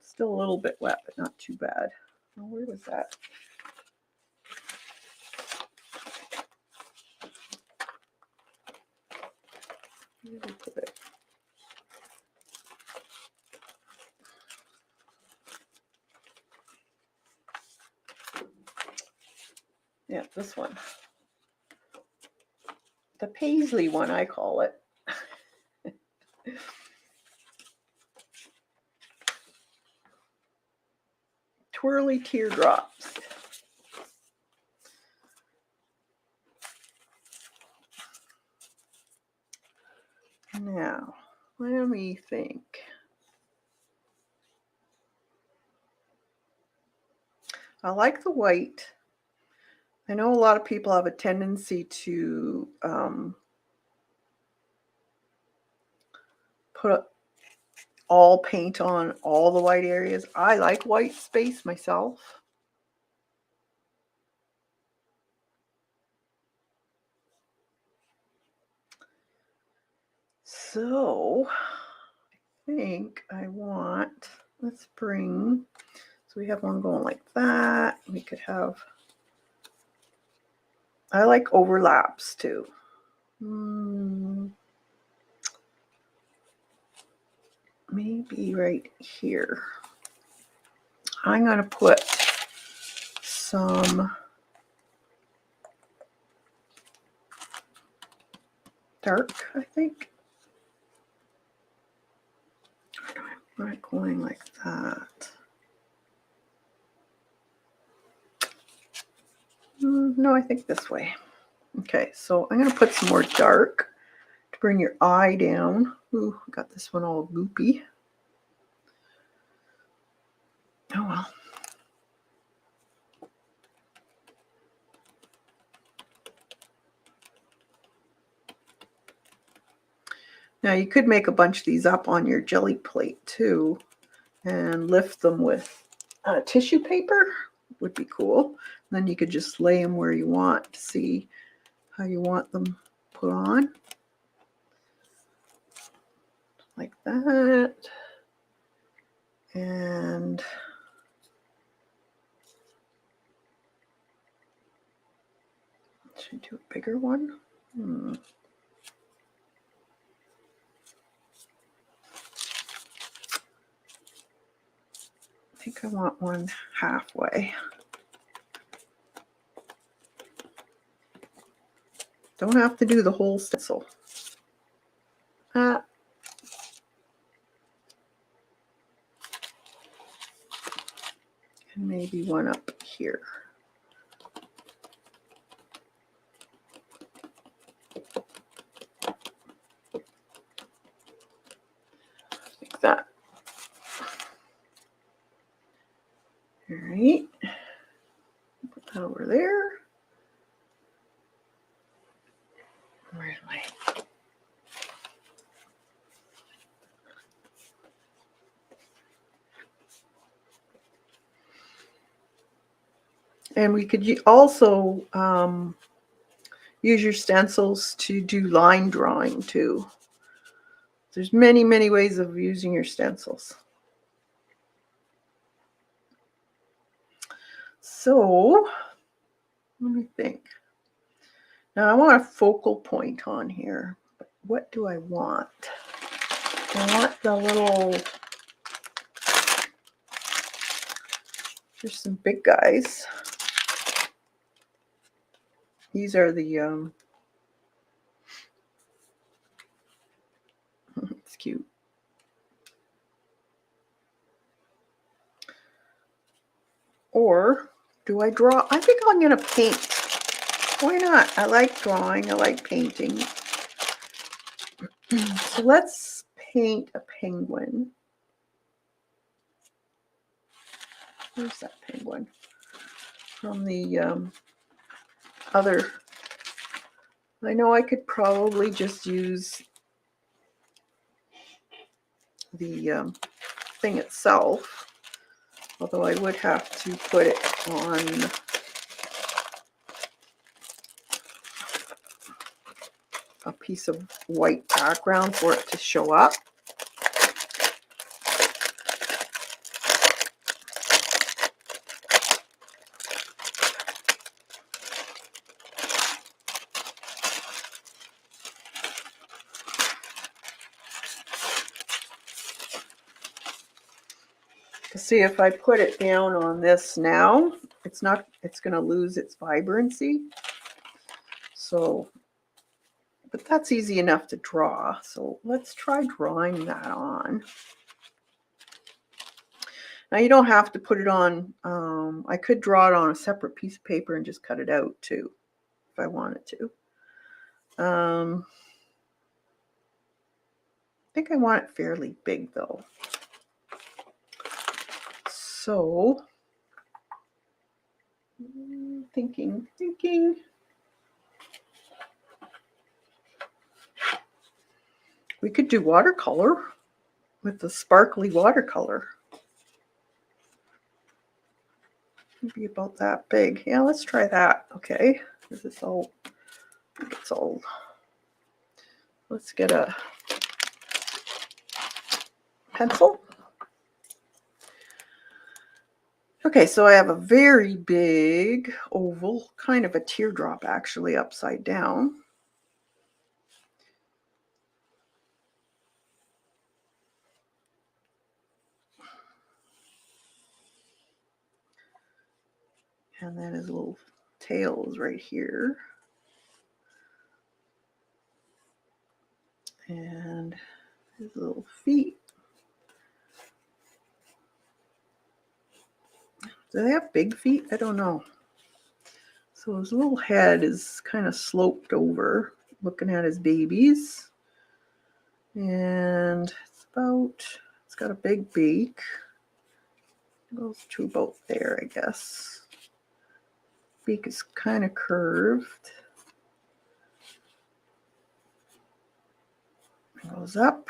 Still a little bit wet, but not too bad. Oh, where was that? Where did I put it? Yeah, this one. The Paisley one, I call it. Twirly teardrops. Now, let me think. I like the white. I know a lot of people have a tendency to put all paint on all the white areas. I like white space myself. So I think I want, let's bring, so we have one going like that. We could have, I like overlaps too. Maybe right here. I'm going to put some dark, I think. Not going like that. No, I think this way. Okay, so I'm going to put some more dark to bring your eye down. Ooh, got this one all goopy. Oh well. Now you could make a bunch of these up on your jelly plate too and lift them with tissue paper. Would be cool. And then you could just lay them where you want to see how you want them put on. Like that. And should I do a bigger one? I think I want one halfway. Don't have to do the whole stencil. And maybe one up here. Like that. All right. Put that over there. Where's my... And we could also use your stencils to do line drawing too. There's many, many ways of using your stencils. So, let me think. Now I want a focal point on here. But what do I want? I want the little, there's some big guys. These are the, it's cute. Or do I draw? I think I'm going to paint. Why not? I like drawing. I like painting. So let's paint a penguin. Where's that penguin? From the other. I know I could probably just use the thing itself, although I would have to put it on a piece of white background for it to show up. See, if I put it down on this now, it's going to lose its vibrancy. So, But that's easy enough to draw. So let's try drawing that on. Now you don't have to put it on. I could draw it on a separate piece of paper and just cut it out too, if I wanted to. I think I want it fairly big though. So, thinking. We could do watercolor with the sparkly watercolor. Maybe about that big. Yeah, let's try that. Okay, this is all. It's all. Let's get a pencil. Okay, so I have a very big oval, kind of a teardrop actually, upside down. And then his little tail is right here. And his little feet. Do they have big feet? I don't know. So his little head is kind of sloped over, looking at his babies. And it's got a big beak. It goes to about there, I guess. Beak is kind of curved. It goes up.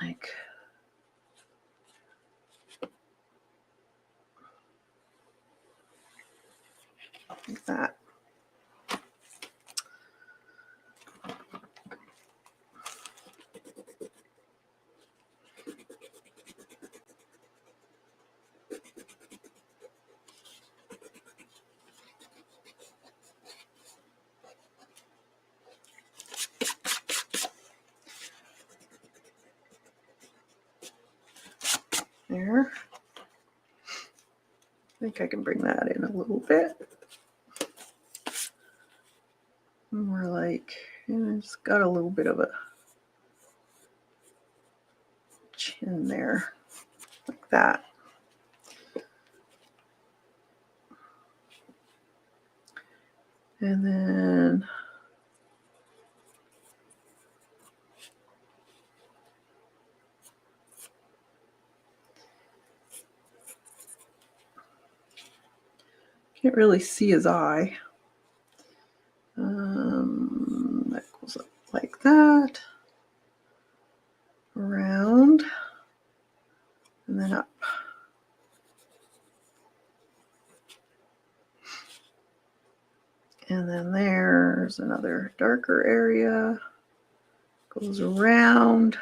Like that. There. I think I can bring that in a little bit. More like, it's got a little bit of a chin there, like that. And then can't really see his eye. That goes up like that, around, and then up. And then there's another darker area, goes around.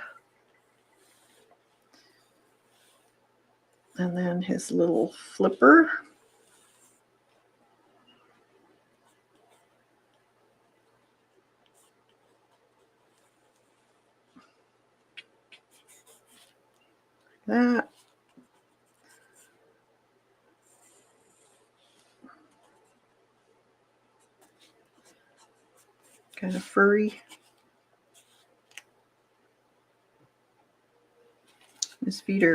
And then his little flipper. That. Kind of furry. His feet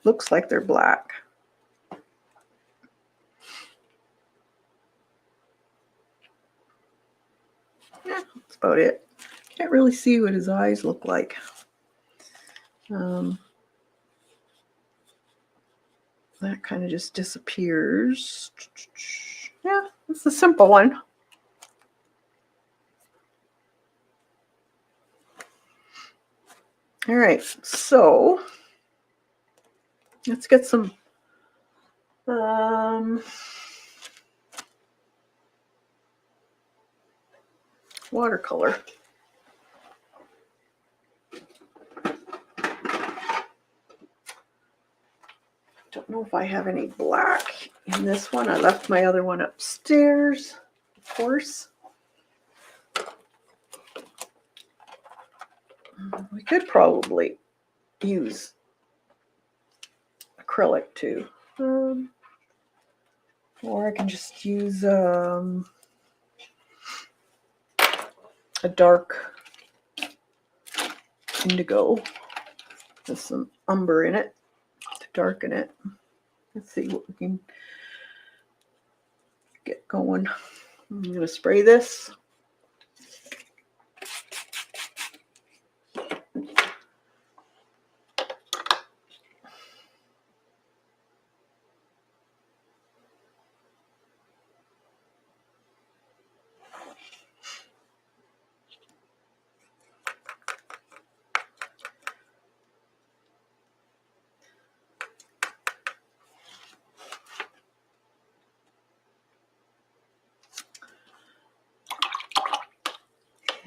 looks like they're black. Yeah, that's about it. Can't really see what his eyes look like. That kind of just disappears. Yeah, it's a simple one. All right, so let's get some watercolor. Don't know if I have any black in this one. I left my other one upstairs, of course. We could probably use acrylic too. Or I can just use a dark indigo with some umber in it to darken it. Let's see what we can get going. I'm going to spray this.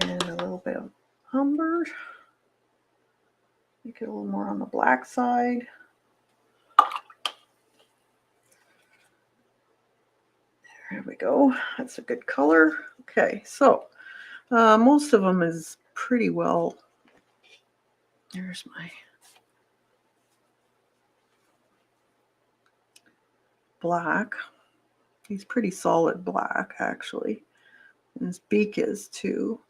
And a little bit of umber. Make it a little more on the black side. There we go. That's a good color. Okay, so most of them is pretty well. There's my black. He's pretty solid black, actually. And his beak is too.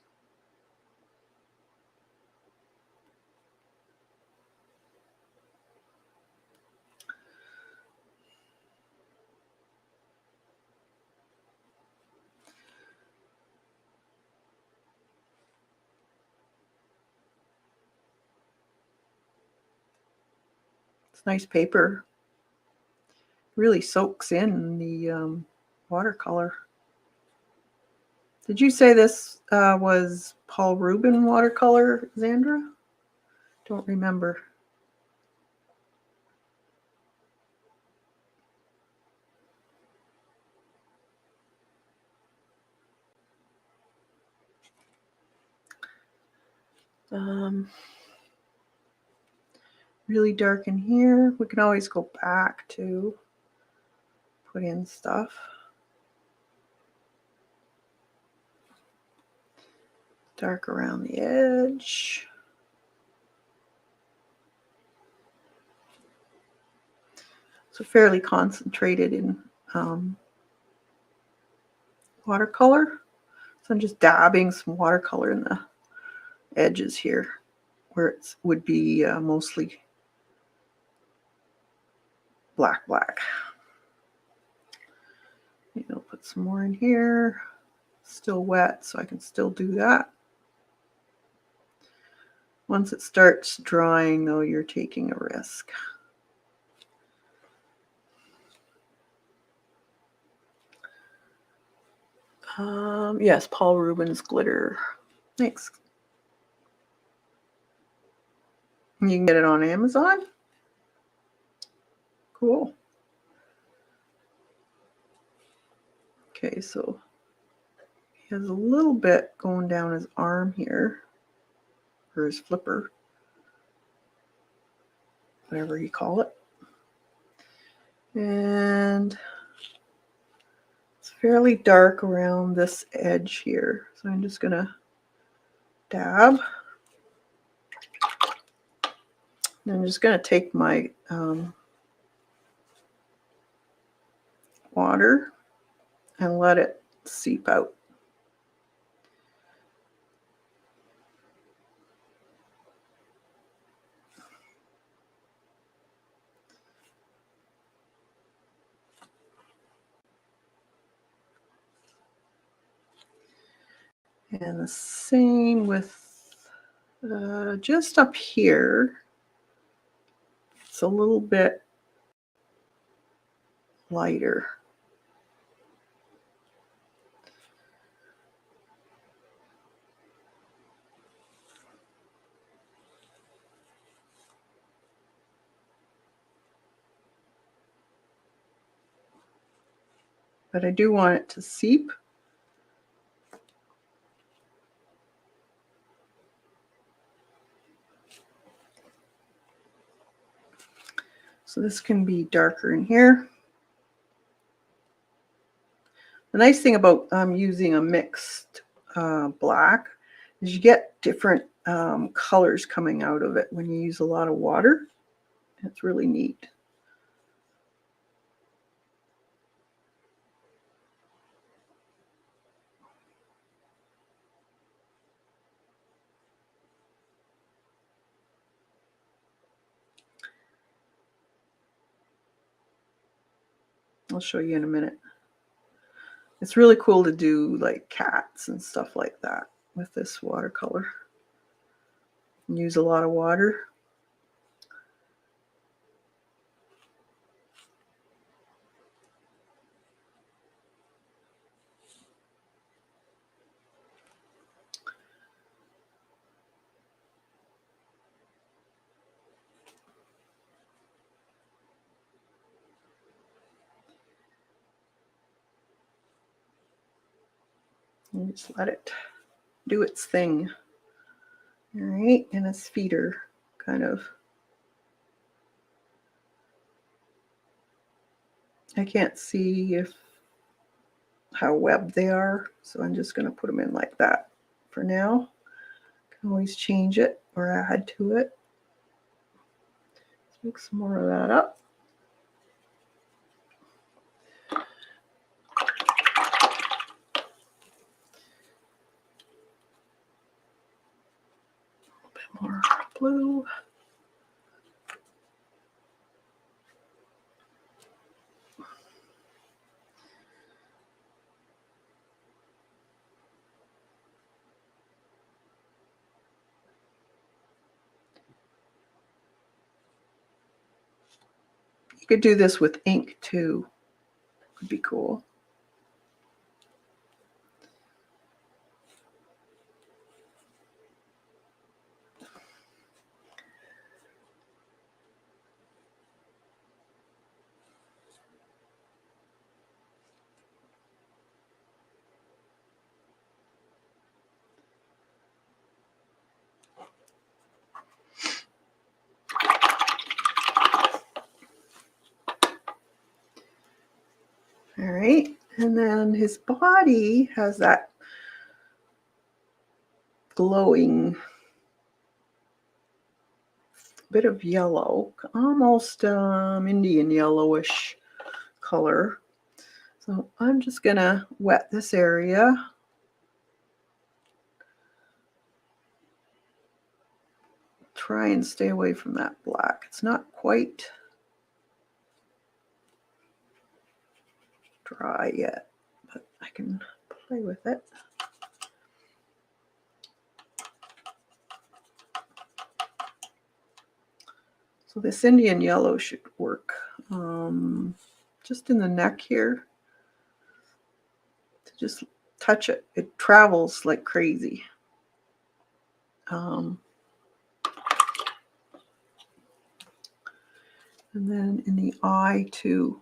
It's nice paper. Really soaks in the watercolor. Did you say this was Paul Rubin watercolor, Zandra? Don't remember. Really dark in here. We can always go back to put in stuff. Dark around the edge. So fairly concentrated in watercolor. So I'm just dabbing some watercolor in the edges here where it would be mostly black. Maybe I'll put some more in here. Still wet, so I can still do that. Once it starts drying, though, you're taking a risk. Yes, Paul Rubin's glitter. Thanks. You can get it on Amazon. Cool. Okay, so he has a little bit going down his arm here, or his flipper, whatever you call it. And it's fairly dark around this edge here. So I'm just going to dab. And I'm just going to take my water and let it seep out. And the same with just up here. It's a little bit lighter. But I do want it to seep. So this can be darker in here. The nice thing about using a mixed black is you get different colors coming out of it when you use a lot of water. It's really neat. I'll show you in a minute. It's really cool to do like cats and stuff like that with this watercolor. Use a lot of water. And just let it do its thing. All right, and its feet are kind of, I can't see how webbed they are, so I'm just going to put them in like that for now. Can always change it or add to it. Let's mix some more of that up. A little bit more blue. You could do this with ink too. Would be cool. All right, and then his body has that glowing bit of yellow, almost Indian yellowish color. So I'm just gonna wet this area. Try and stay away from that black. It's not quite dry yet, but I can play with it. So this Indian yellow should work. Just in the neck here, to just touch it. It travels like crazy. And then in the eye too.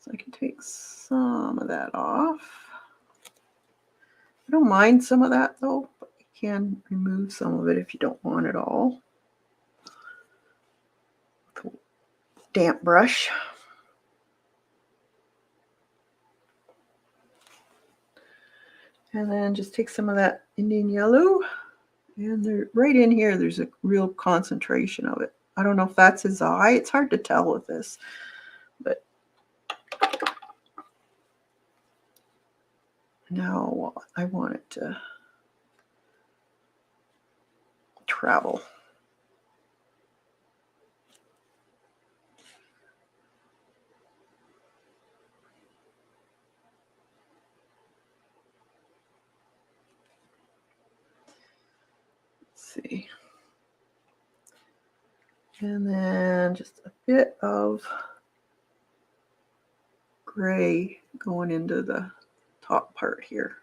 So I can take some of that off. I don't mind some of that though, but you can remove some of it if you don't want it all. With a damp brush. And then just take some of that Indian yellow. And right in here, there's a real concentration of it. I don't know if that's his eye. It's hard to tell with this, but now I want it to travel. Let's see. And then just a bit of gray going into the top part here.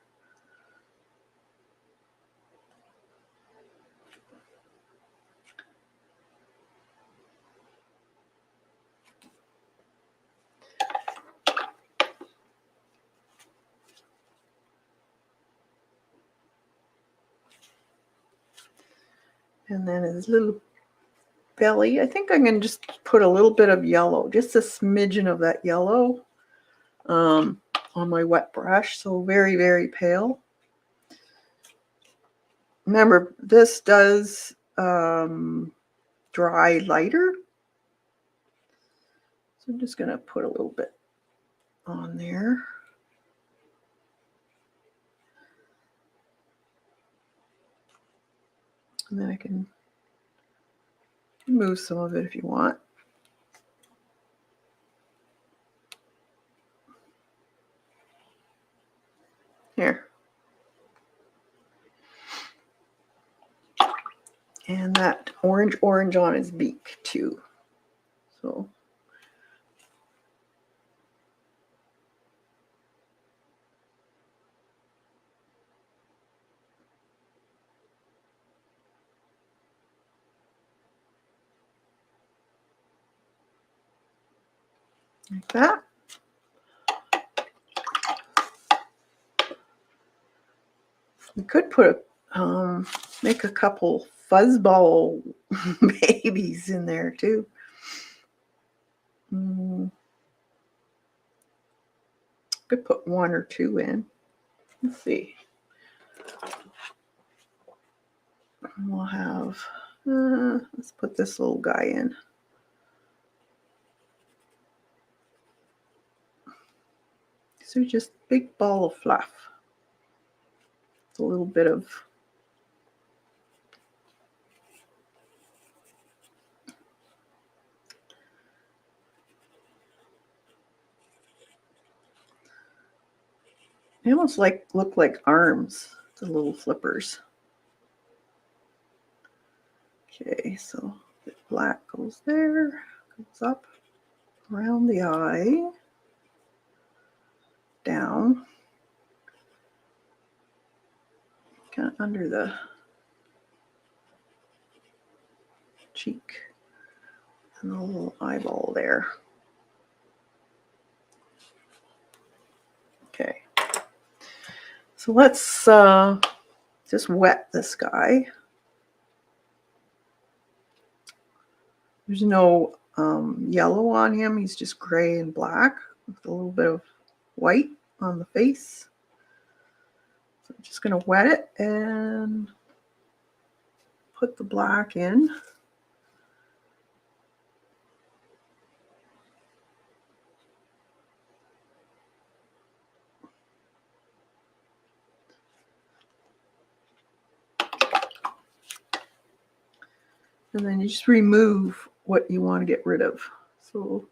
And then his little belly, I think I'm going to just put a little bit of yellow, just a smidgen of that yellow on my wet brush. So very, very pale. Remember, this does dry lighter. So I'm just going to put a little bit on there. And then I can remove some of it if you want. Here. And that orange on his beak too. So like that. You could put make a couple fuzzball babies in there too. Could put 1 or 2 in. Let's see. We'll have, let's put this little guy in. So just big ball of fluff. It's a little bit of they almost look like arms, the little flippers. Okay, so the black goes there, goes up around the eye, down, kind of under the cheek, and the little eyeball there. Okay, so let's just wet this guy. There's no yellow on him. He's just gray and black with a little bit of white on the face. So I'm just going to wet it and put the black in. And then you just remove what you want to get rid of. So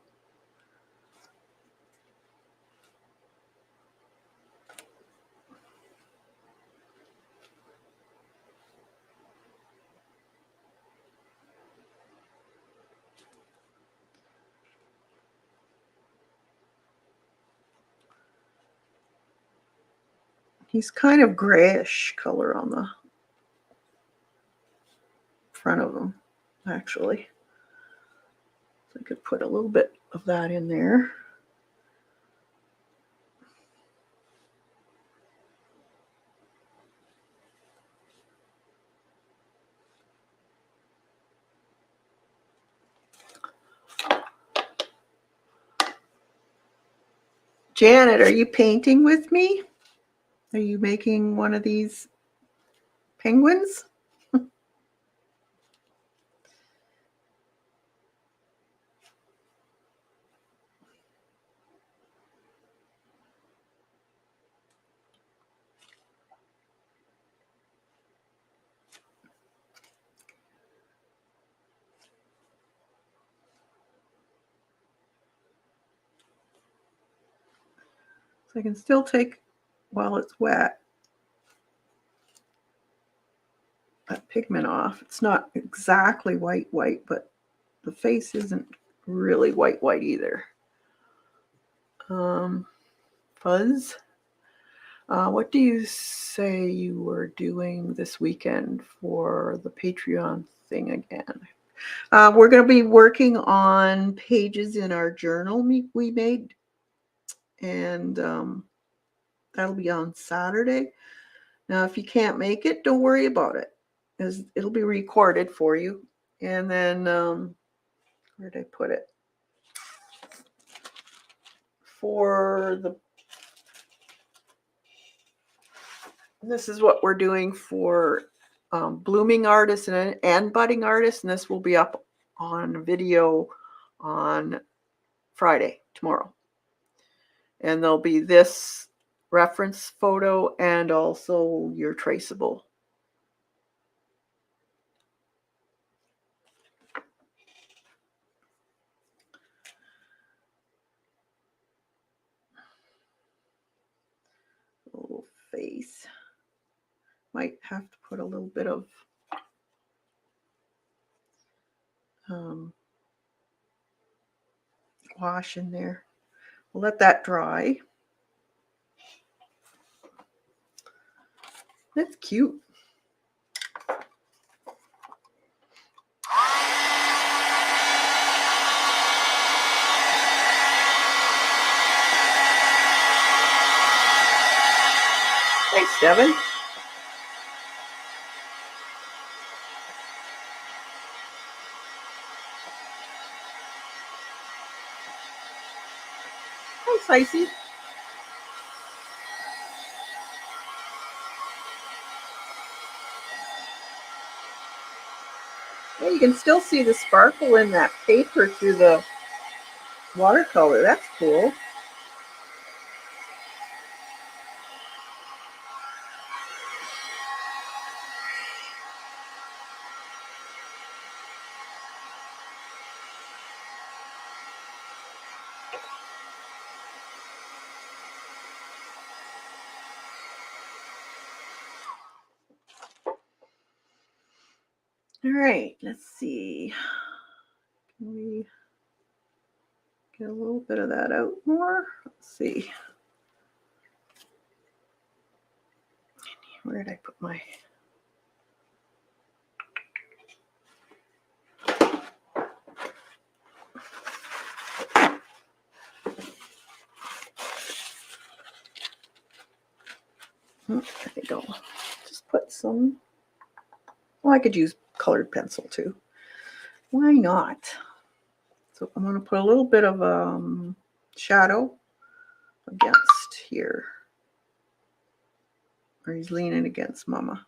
he's kind of grayish color on the front of him, actually. So I could put a little bit of that in there. Janet, are you painting with me? Are you making one of these penguins? So I can still take, while it's wet, that pigment off. It's not exactly white, but the face isn't really white either. Fuzz. What do you say you were doing this weekend for the Patreon thing again? We're going to be working on pages in our journal we made, and that'll be on Saturday. Now, if you can't make it, don't worry about it, as it'll be recorded for you. And then, where did I put it? This is what we're doing for blooming artists and budding artists, and this will be up on video on Friday, tomorrow. And there'll be this reference photo and also your traceable. face. Might have to put a little bit of wash in there. We'll let that dry. That's cute. Thanks, Devin. Thanks, Icy. Yeah, you can still see the sparkle in that paper through the watercolor. That's cool. All right, let's see. Can we get a little bit of that out more? Let's see. Where did I put my... I think I'll just put some... Well, I could use colored pencil too. Why not? So I'm going to put a little bit of shadow against here. Or he's leaning against Mama.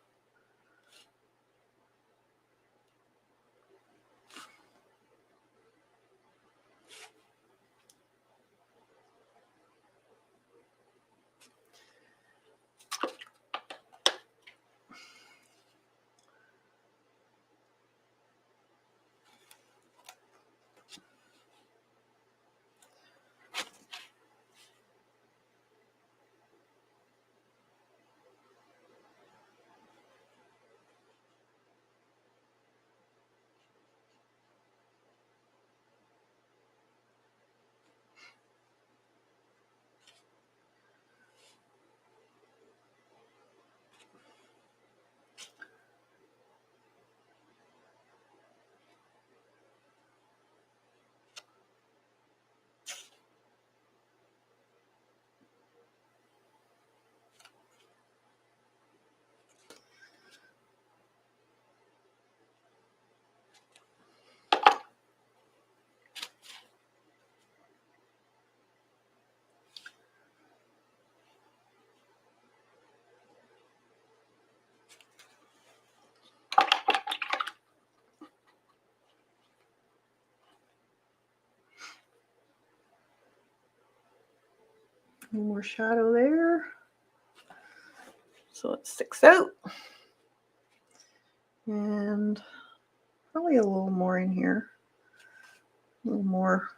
A little more shadow there. So it sticks out. And probably a little more in here. A little more.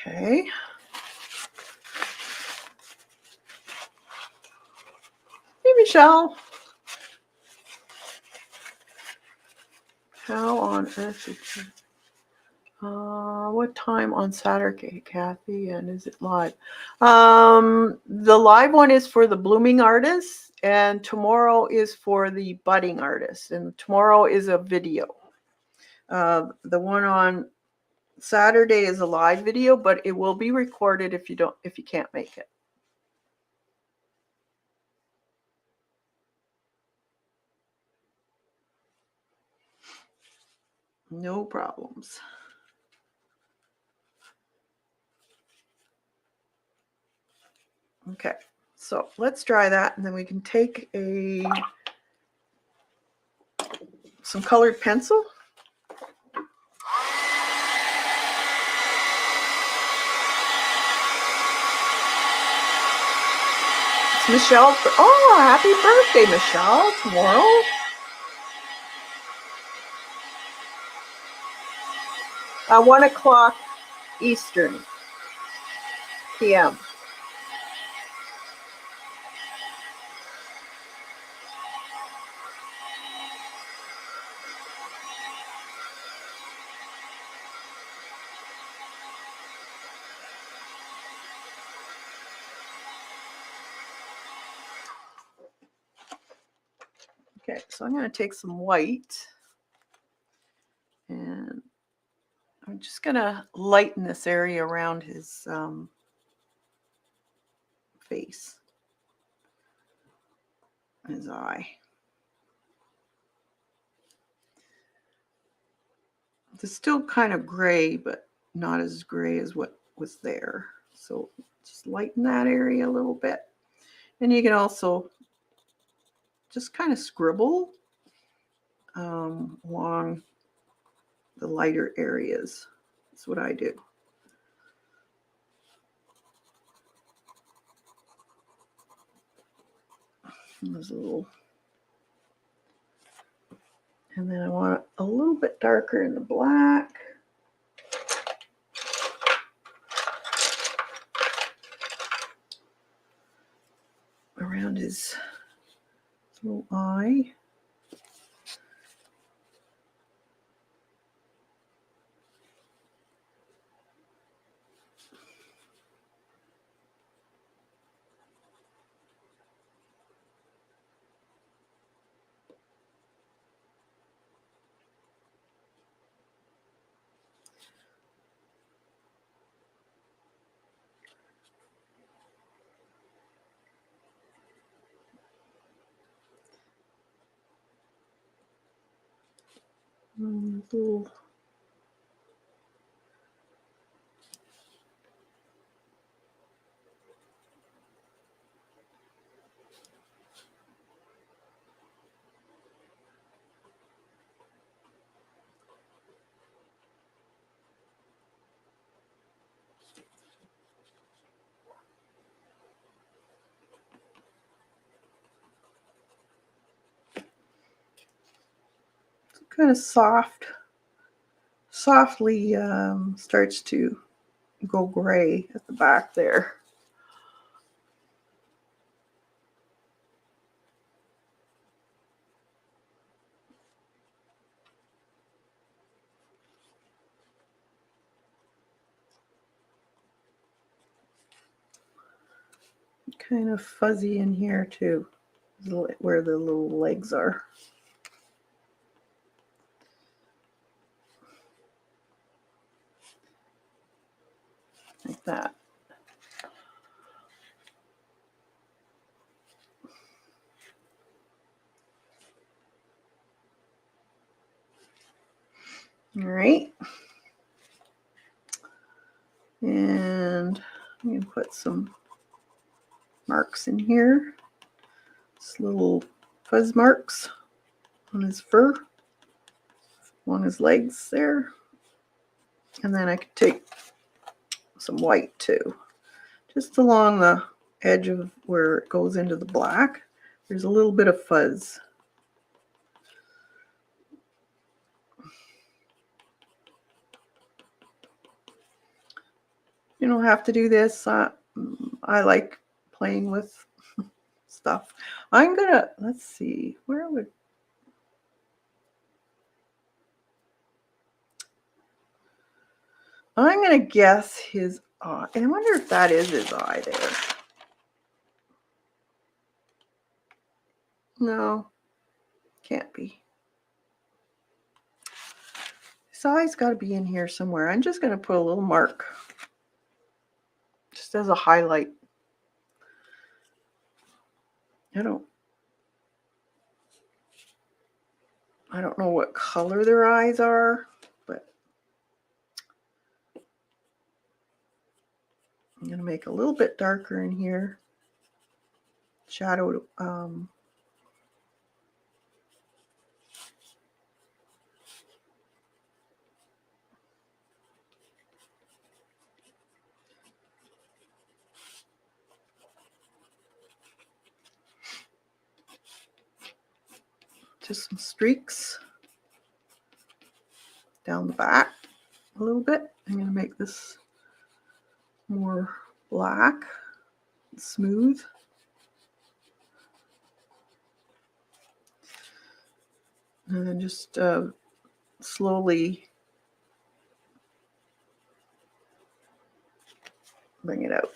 Okay. Hey, Michelle. How on earth did you... what time on Saturday, Kathy? And is it live? The live one is for the blooming artists, and tomorrow is for the budding artists. And tomorrow is a video. The one on Saturday is a live video, but it will be recorded if you can't make it. No problems. Okay, so let's dry that, and then we can take some colored pencil. It's Michelle's. Oh, happy birthday, Michelle! Tomorrow. 1 o'clock Eastern p.m. Okay, so I'm going to take some white, and I'm just going to lighten this area around his face, his eye. It's still kind of gray, but not as gray as what was there. So just lighten that area a little bit. And you can also just kind of scribble along the lighter areas. That's what I do. There's a little, and then I want it a little bit darker in the black. Around his little eye. Little. Kind of softly starts to go gray at the back there. Kind of fuzzy in here too, where the little legs are. Like that. All right. And I'm going to put some marks in here. Just little fuzz marks on his fur, along his legs there. And then I could take some white too, just along the edge of where it goes into the black. There's a little bit of fuzz. You don't have to do this. I like playing with stuff. I'm gonna, let's see, I'm gonna guess his eye. And I wonder if that is his eye there. No, can't be. His eye's got to be in here somewhere. I'm just gonna put a little mark, just as a highlight. I don't know what color their eyes are, but I'm going to make a little bit darker in here. shadow just some streaks down the back a little bit. I'm going to make this more black, smooth. And then just slowly bring it out.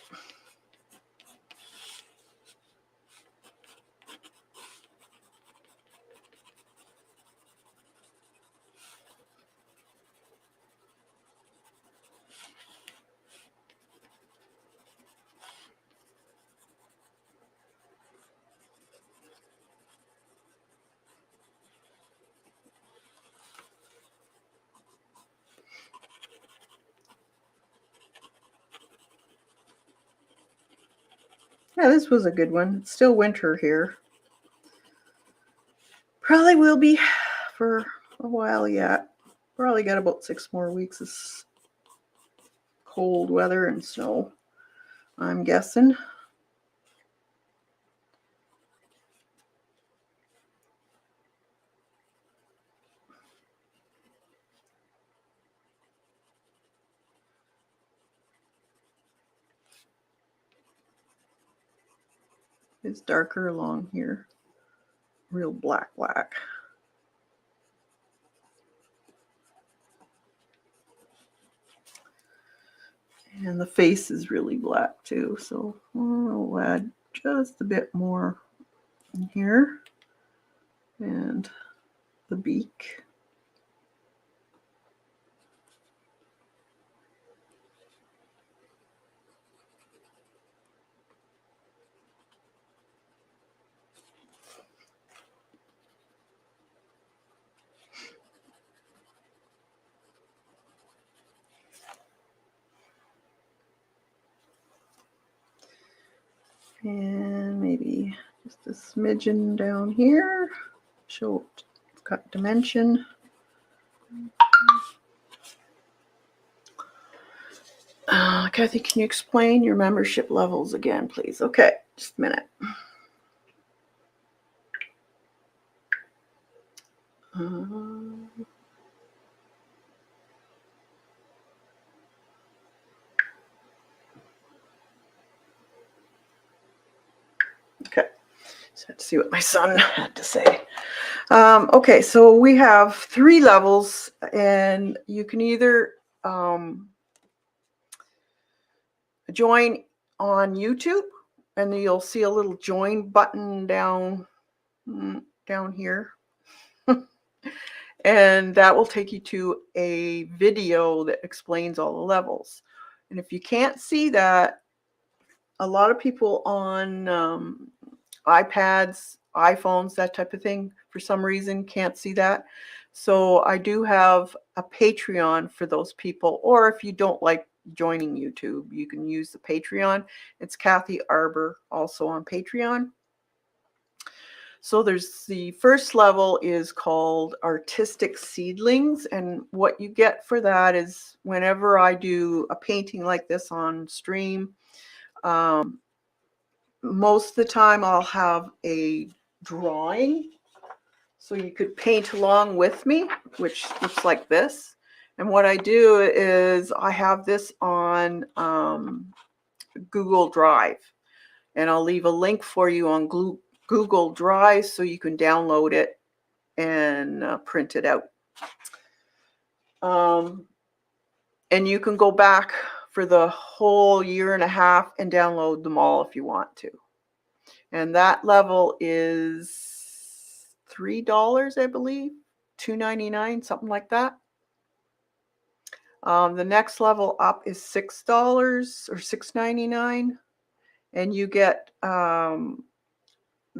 Yeah, this was a good one. It's still winter here. Probably will be for a while yet. Probably got about 6 more weeks of cold weather and snow, I'm guessing. It's darker along here. Real black. And the face is really black too, so I'll add just a bit more in here. And the beak. And maybe just a smidgen down here. Show cut dimension. Kathy, can you explain your membership levels again, please? Okay, just a minute. Okay, so let's see what my son had to say. Okay, so we have 3 levels, and you can either join on YouTube, and you'll see a little join button down here. And that will take you to a video that explains all the levels. And if you can't see that, a lot of people on iPads, iPhones, that type of thing, for some reason can't see that. So I do have a Patreon for those people, or if you don't like joining YouTube, you can use the Patreon. It's Kathy Arbor, also on Patreon. So there's the first level is called Artistic Seedlings, and what you get for that is whenever I do a painting like this on stream, most of the time I'll have a drawing, so you could paint along with me, which looks like this. And what I do is I have this on Google Drive, and I'll leave a link for you on Google Drive so you can download it and print it out. And you can go back for the whole 1.5 years and download them all if you want to. And that level is $3, I believe, $2.99, something like that. The next level up is $6 or $6.99, and you get the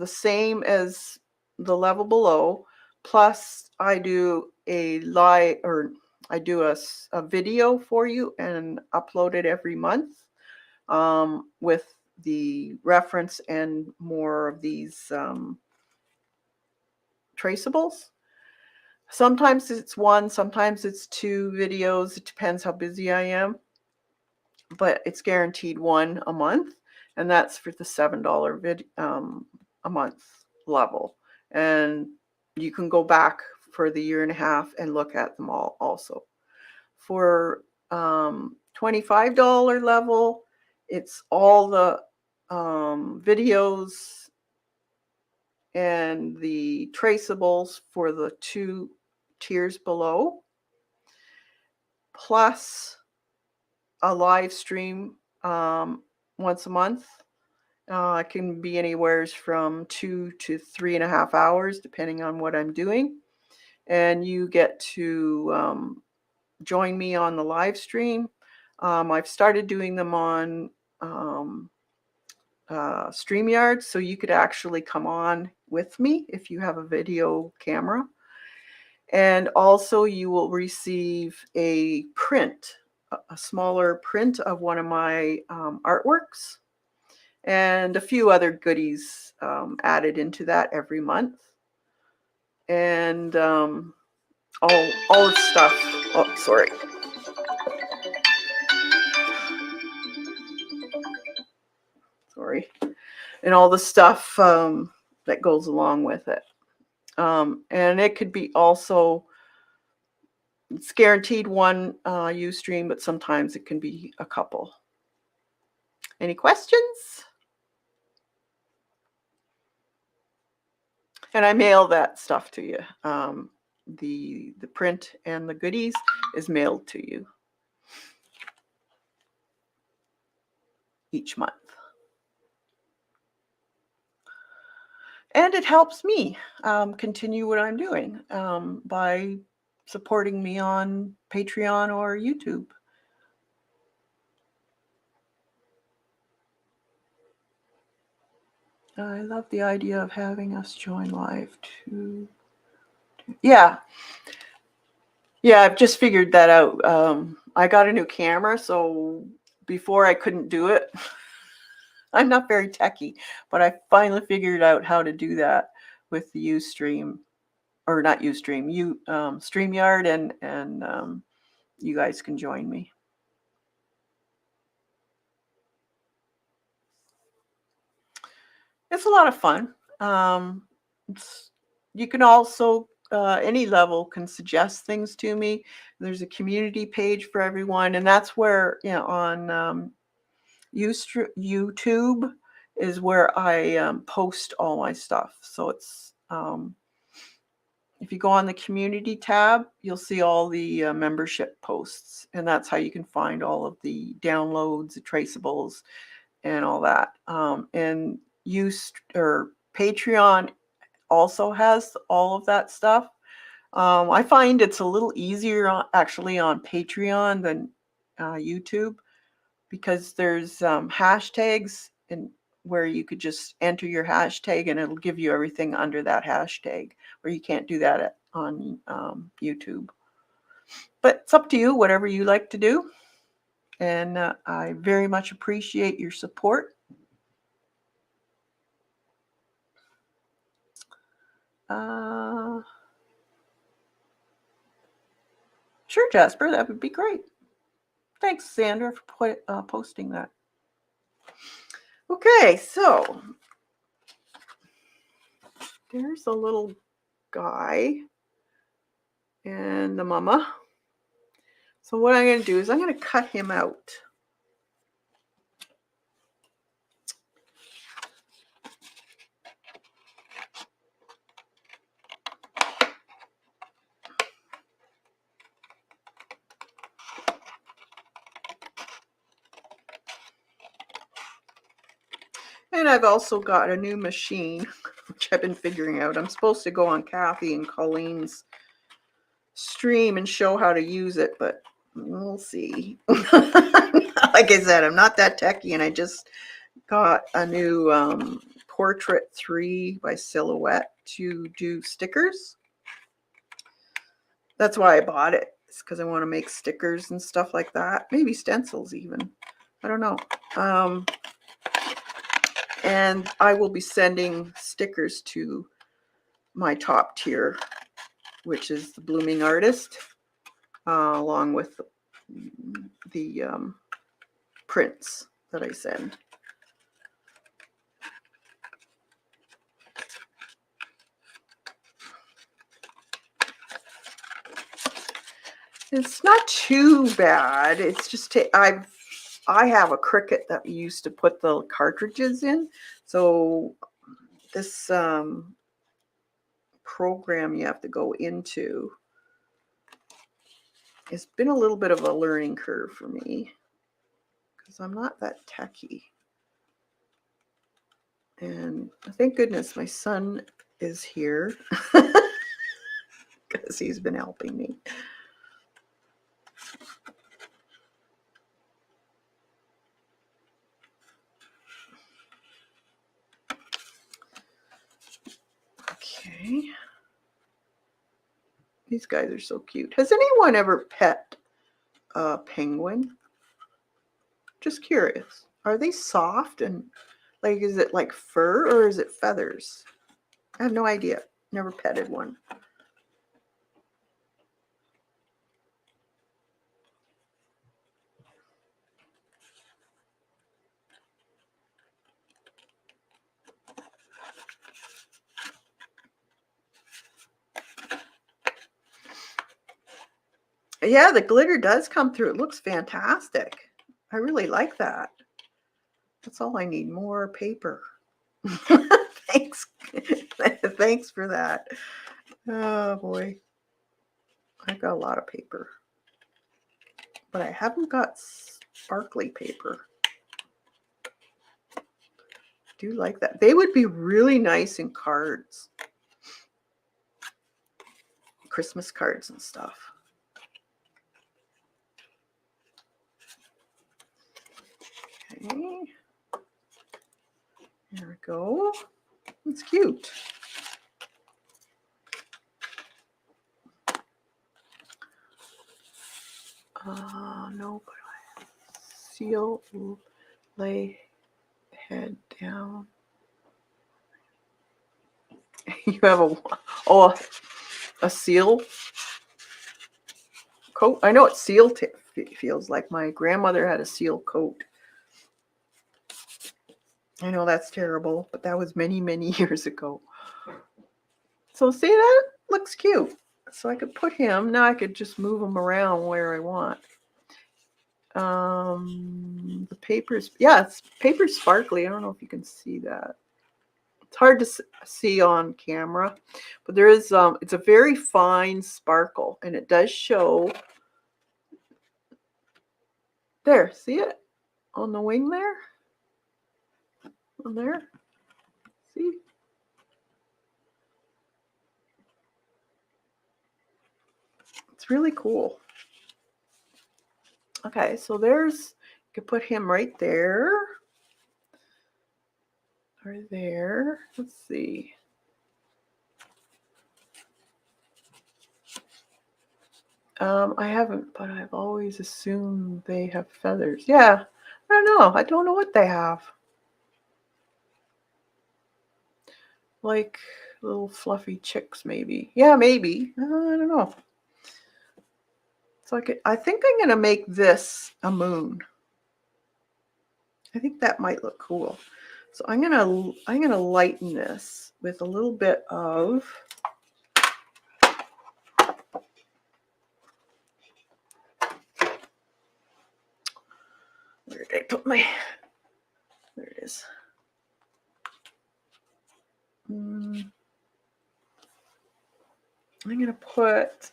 same as the level below. Plus, I do a video for you and upload it every month with the reference and more of these traceables. Sometimes it's one, sometimes it's 2 videos. It depends how busy I am, but it's guaranteed one a month, and that's for the $7 a month level. And you can go back for the year and a half and look at them all also. For $25 level, it's all the videos and the traceables for the 2 tiers below, plus a live stream once a month. It can be anywhere from 2 to 3.5 hours, depending on what I'm doing. And you get to join me on the live stream. I've started doing them on StreamYard, so you could actually come on with me if you have a video camera. And also you will receive a print, a smaller print of one of my artworks, and a few other goodies added into that every month. And all the stuff. Oh, sorry. Sorry. And all the stuff that goes along with it. And it could be also, it's guaranteed one Ustream, but sometimes it can be a couple. Any questions? And I mail that stuff to you. The print and the goodies is mailed to you each month. And it helps me continue what I'm doing by supporting me on Patreon or YouTube. I love the idea of having us join live too. Yeah. Yeah, I've just figured that out. I got a new camera, so before I couldn't do it. I'm not very techy, but I finally figured out how to do that with the Ustream, or not Ustream, StreamYard, and you guys can join me. It's a lot of fun. You can also, any level can suggest things to me. There's a community page for everyone, and that's where, on YouTube is where I post all my stuff. So it's, if you go on the community tab, you'll see all the membership posts, and that's how you can find all of the downloads, the traceables, and all that. And Patreon also has all of that stuff. I find it's a little easier actually on Patreon than YouTube, because there's hashtags, and where you could just enter your hashtag and it'll give you everything under that hashtag, where you can't do that on YouTube. But it's up to you, whatever you like to do. And I very much appreciate your support. Sure, Jasper, that would be great. Thanks, Sandra, for posting that. Okay, so there's a little guy and the mama. So what I'm going to do is I'm going to cut him out. And I've also got a new machine, which I've been figuring out. I'm supposed to go on Kathy and Colleen's stream and show how to use it, but we'll see. Like I said, I'm not that techy, and I just got a new Portrait 3 by Silhouette to do stickers. That's why I bought it. It's because I want to make stickers and stuff like that. Maybe stencils even. I don't know. And I will be sending stickers to my top tier, which is the Blooming Artist, along with the prints that I send. It's not too bad. It's just I have a Cricut that we used to put the cartridges in. So this program you have to go into, it's been a little bit of a learning curve for me because I'm not that techie. And thank goodness my son is here because he's been helping me. Okay. These guys are so cute. Has anyone ever pet a penguin? Just curious. Are they soft and like, is it like fur or is it feathers? I have no idea. Never petted one. Yeah, the glitter does come through. It looks fantastic. I really like that. That's all I need, more paper. Thanks. Thanks for that. Oh boy. I've got a lot of paper. But I haven't got sparkly paper. I do like that. They would be really nice in cards. Christmas cards and stuff. Okay. There we go. It's cute. No, but I seal, lay head down. You have a seal coat. I know what seal feels like. My grandmother had a seal coat. I know that's terrible, but that was many, many years ago. So see, that looks cute. So I could put him. Now I could just move him around where I want. The paper's, yeah, it's paper sparkly. I don't know if you can see that. It's hard to see on camera, but there is, it's a very fine sparkle, and it does show. There, see it on the wing there? On there? See? It's really cool. Okay, so there's, you could put him right there. Or there. Let's see. I haven't, but I've always assumed they have feathers. Yeah, I don't know. I don't know what they have. Like little fluffy chicks, maybe. Yeah, maybe. I don't know. So I think I'm gonna make this a moon. I think that might look cool. So I'm gonna lighten this with a little bit of where did I put my, there it is. I'm gonna put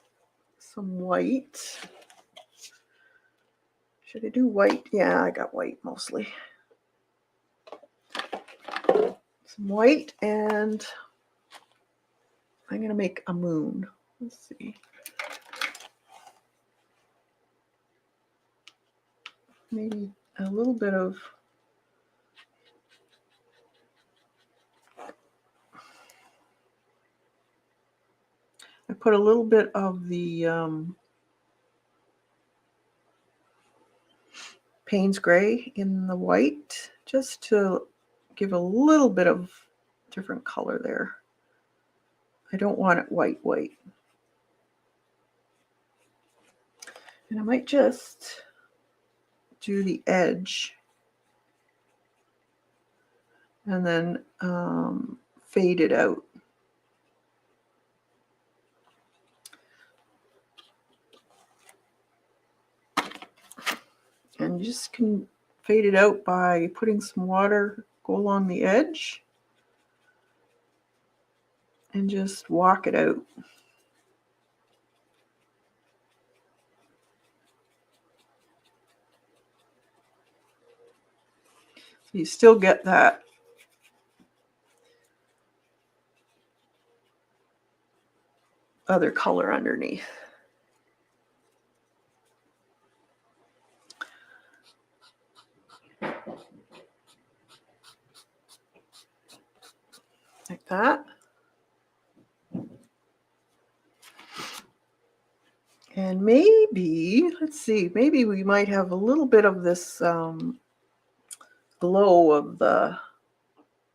some white. Should I do white? Yeah, I got white mostly. Some white, and I'm going to make a moon. Let's see. Maybe a little bit of, I put a little bit of the Payne's Gray in the white just to give a little bit of different color there. I don't want it white. And I might just do the edge and then fade it out. And you just can fade it out by putting some water, go along the edge, and just walk it out. So you still get that other color underneath. Like that. And maybe, let's see, maybe we might have a little bit of this glow of the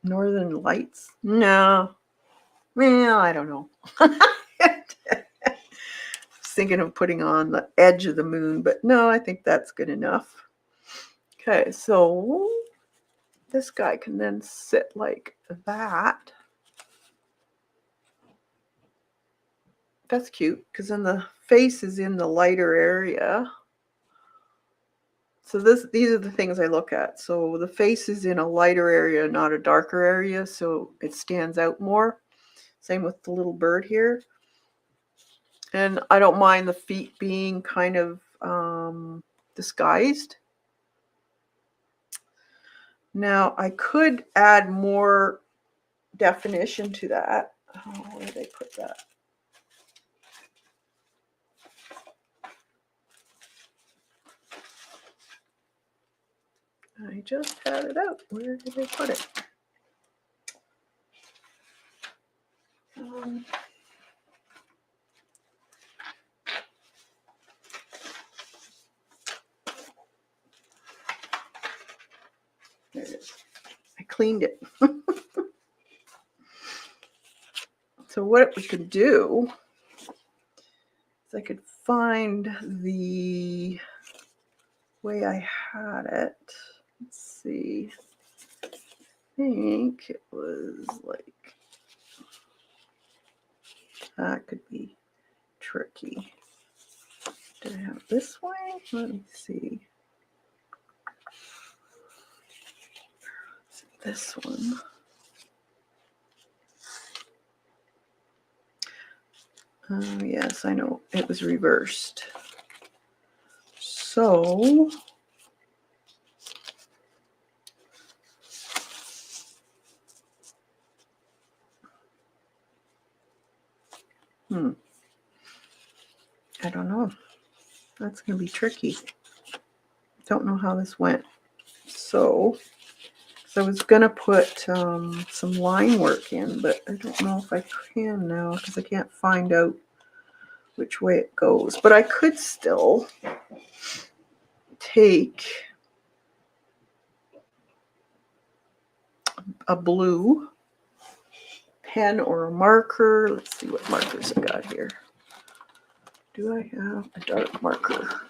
Northern Lights. No. Well, I don't know. Thinking of putting on the edge of the moon, but no, I think that's good enough. Okay, so this guy can then sit like that. That's cute because then the face is in the lighter area. So these are the things I look at. So the face is in a lighter area, not a darker area, so it stands out more. Same with the little bird here. And I don't mind the feet being kind of disguised. Now I could add more definition to that. Oh, where did they put that? I just had it out. Where did they put it? There it is. I cleaned it. So what we could do is I could find the way I had it. Let's see. I think it was like, that could be tricky. Did I have it this way? Let me see. This one. Oh, yes, I know. It was reversed. So I don't know. That's going to be tricky. Don't know how this went. So I was going to put some line work in, but I don't know if I can now because I can't find out which way it goes. But I could still take a blue pen or a marker. Let's see what markers I got here. Do I have a dark marker?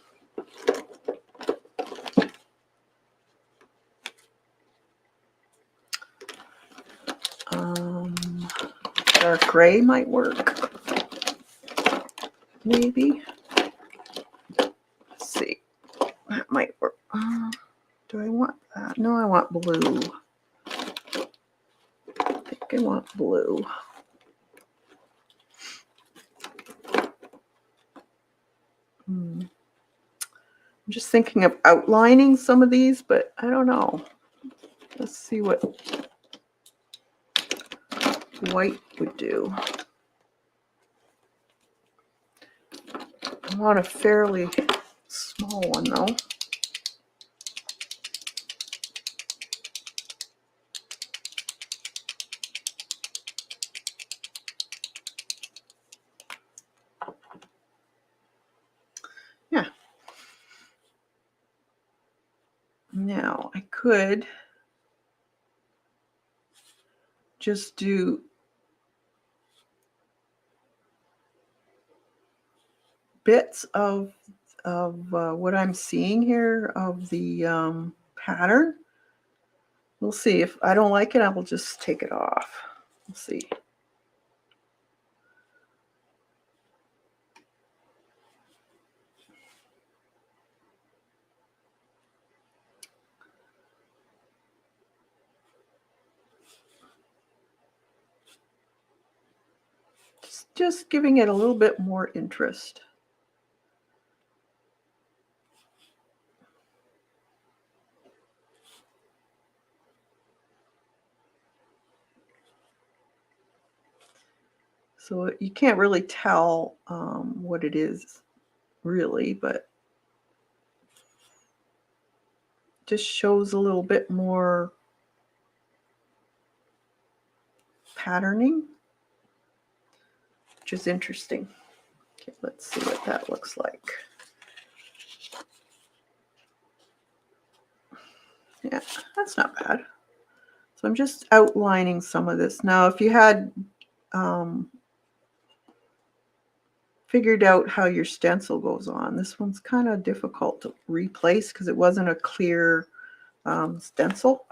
Dark gray might work. Maybe. Let's see. That might work. Do I want that? No, I want blue. I think I want blue. I'm just thinking of outlining some of these, but I don't know. Let's see what white would do. I want a fairly small one though. Yeah. Now I could just do bits of what I'm seeing here of the pattern. We'll see. If I don't like it, I will just take it off. We'll see. Just giving it a little bit more interest. So you can't really tell what it is really, but just shows a little bit more patterning, which is interesting. Okay, let's see what that looks like. Yeah, that's not bad. So I'm just outlining some of this. Now, if you had figured out how your stencil goes on, this one's kind of difficult to replace because it wasn't a clear stencil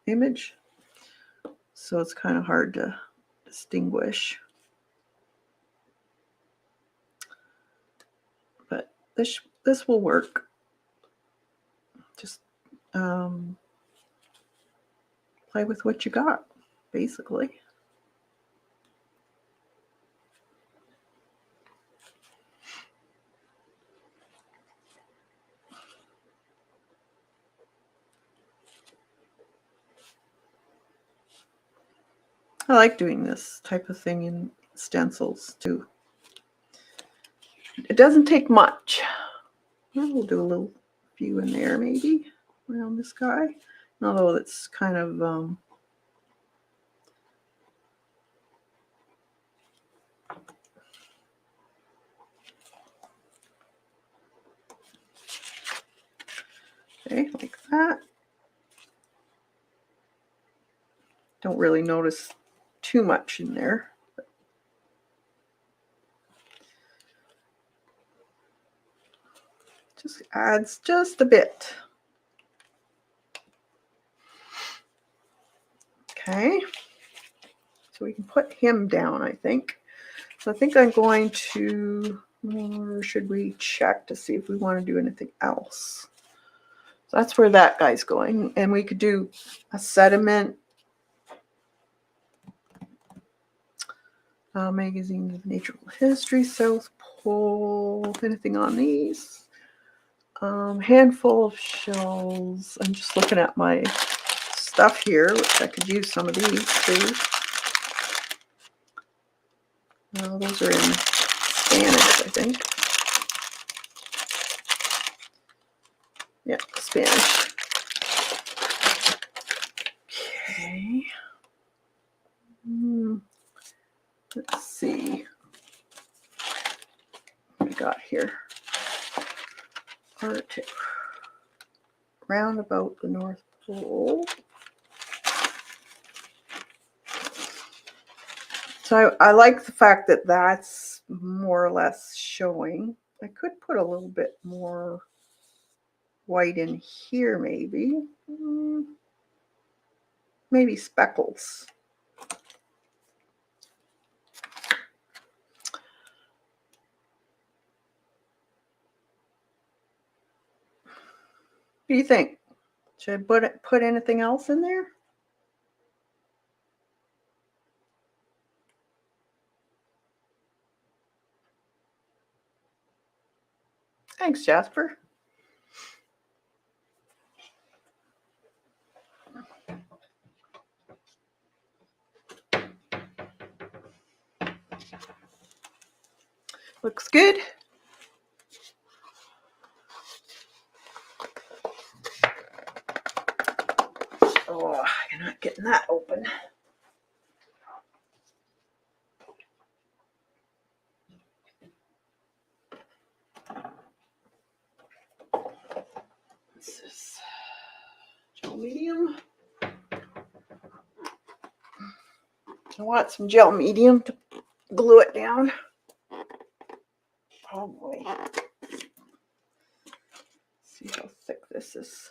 image. So it's kind of hard to distinguish. But this will work. Just play with what you got, basically. I like doing this type of thing in stencils too. It doesn't take much. We'll do a little few in there maybe around this guy. Although it's kind of okay, like that. Don't really notice too much in there. Just adds just a bit. Okay, so we can put him down, I think. So I think I'm going to, or should we check to see if we want to do anything else? So that's where that guy's going. And we could do a sediment, magazines of natural history, South Pole, anything on these? Handful of shells. I'm just looking at my stuff here, which I could use some of these too. Well, those are in Spanish, I think. Yeah, Spanish. Okay. Let's see what we got here. Arctic. Round about the North Pole. So I like the fact that that's more or less showing. I could put a little bit more white in here maybe. Maybe speckles. What do you think? Should I put anything else in there? Thanks, Jasper. Looks good. Oh, you're not getting that open. This is gel medium. I want some gel medium to glue it down. Oh boy. See how thick this is.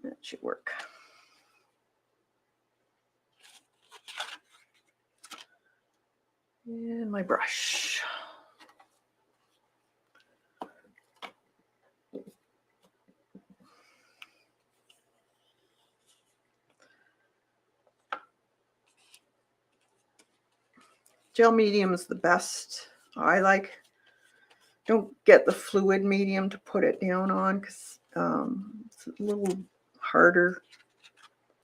That should work. And my brush. Gel medium is the best. I like. Don't get the fluid medium to put it down on because it's a little harder.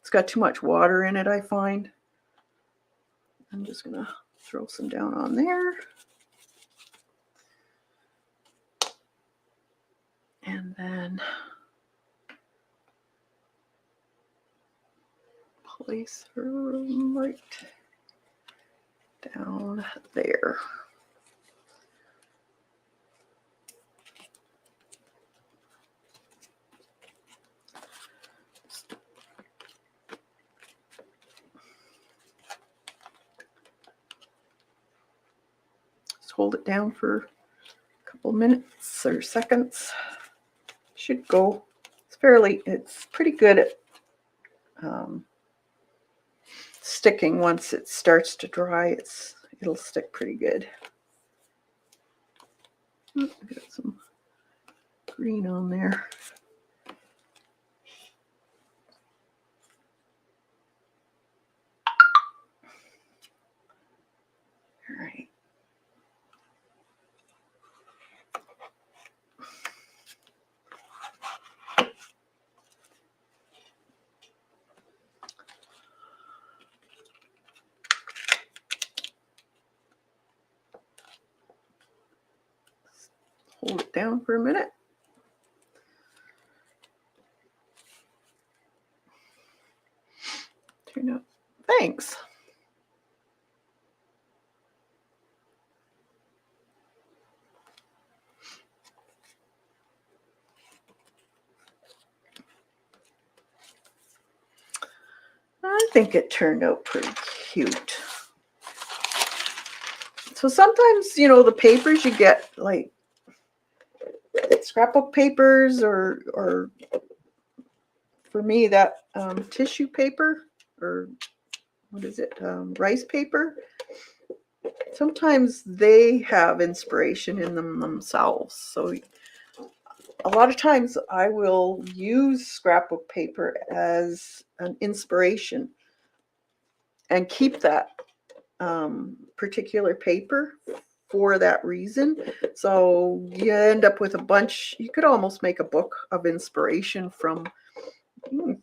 It's got too much water in it, I find. I'm just going to throw some down on there. And then place her right down there. Just hold it down for a couple minutes or seconds. Should go. It's pretty good at sticking. Once it starts to dry, it'll stick pretty good. Got some green on there. All right. Hold it down for a minute. Turn up. Thanks. I think it turned out pretty cute. So sometimes, the papers you get, like scrapbook papers or for me that tissue paper, or what is it, rice paper, sometimes they have inspiration in them themselves. So a lot of times I will use scrapbook paper as an inspiration and keep that particular paper for that reason. So you end up with a bunch. You could almost make a book of inspiration from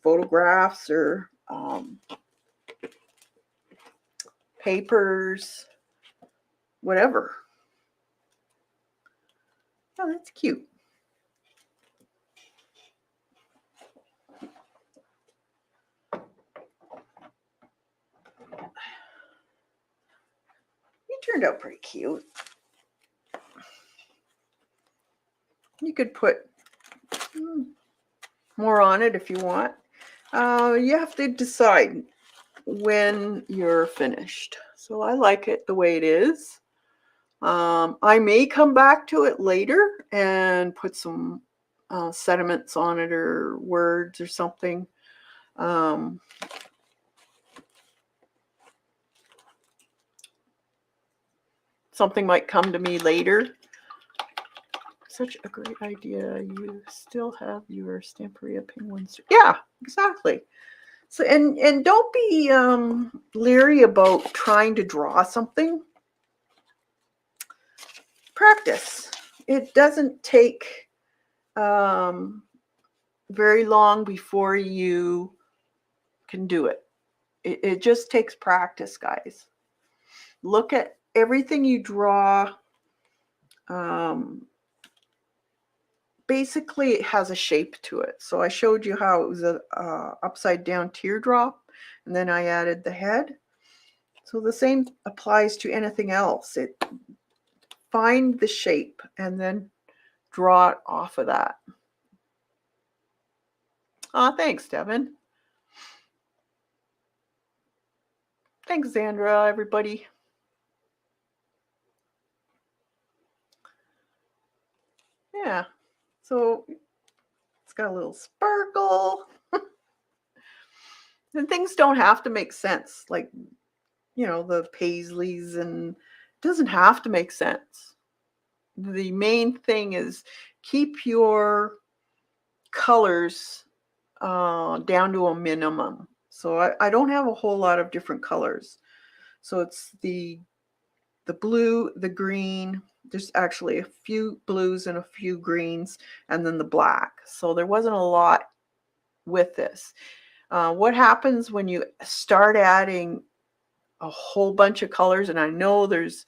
photographs or papers, whatever. Oh, that's cute. You turned out pretty cute. You could put more on it if you want. You have to decide when you're finished. So I like it the way it is. I may come back to it later and put some sentiments on it or words or something. Something might come to me later. Such a great idea. You still have your Stamperia penguins. Yeah, exactly. So and don't be leery about trying to draw something. Practice. It doesn't take very long before you can do it. It just takes practice, guys. Look at everything you draw. Basically, it has a shape to it. So I showed you how it was a upside down teardrop, and then I added the head. So the same applies to anything else. Find the shape and then draw it off of that. Thanks, Devin. Thanks, Sandra, everybody. Yeah, so it's got a little sparkle. And things don't have to make sense, like, the paisleys, and it doesn't have to make sense. The main thing is keep your colors down to a minimum. So I don't have a whole lot of different colors. So it's the blue, the green. There's actually a few blues and a few greens, and then the black. So there wasn't a lot with this. What happens when you start adding a whole bunch of colors, and I know there's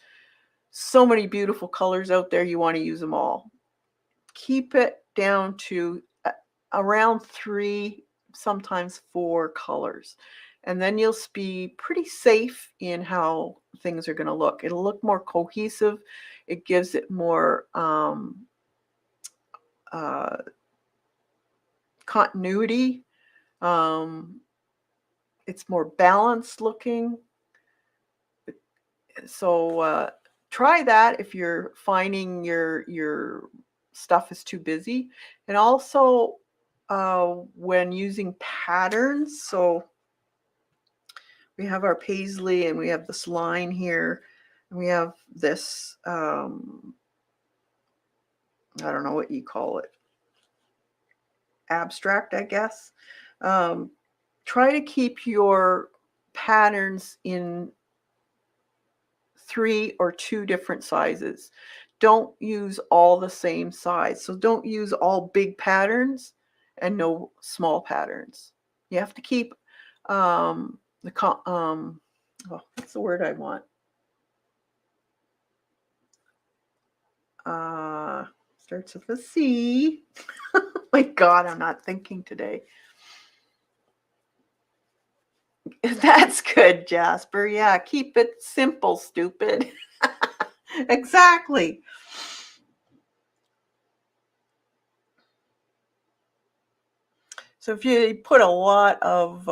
so many beautiful colors out there, you want to use them all. Keep it down to around 3, sometimes 4 colors. And then you'll be pretty safe in how things are going to look. It'll look more cohesive. It gives it more continuity. It's more balanced looking. So try that if you're finding your stuff is too busy. And also when using patterns, so we have our paisley and we have this line here, and we have this I don't know what you call it, abstract, I guess. Try to keep your patterns in 3 or 2 different sizes. Don't use all the same size. So don't use all big patterns and no small patterns. You have to keep what's the word I want? Starts with a C. My God, I'm not thinking today. That's good, Jasper. Yeah, keep it simple, stupid. Exactly. So if you put a lot of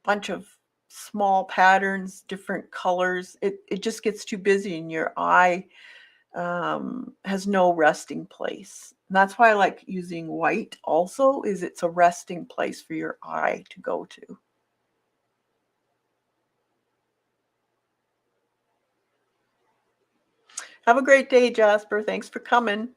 bunch of small patterns, different colors, it just gets too busy and your eye has no resting place. And that's why I like using white also, is it's a resting place for your eye to go to. Have a great day, Jasper. Thanks for coming.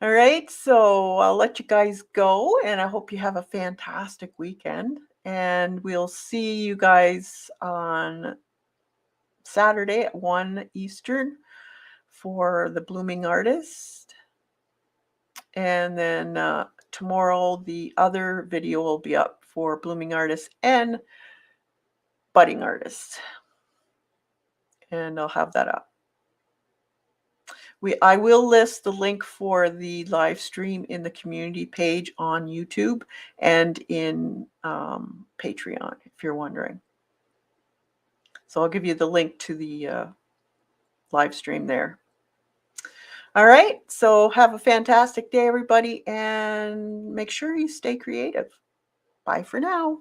All right, so I'll let you guys go, and I hope you have a fantastic weekend. And we'll see you guys on Saturday at 1 Eastern for the Blooming Artist. And then tomorrow, the other video will be up for Blooming Artist and Budding Artist. And I'll have that up. I will list the link for the live stream in the community page on YouTube and in Patreon, if you're wondering. So I'll give you the link to the live stream there. All right, so have a fantastic day, everybody, and make sure you stay creative. Bye for now.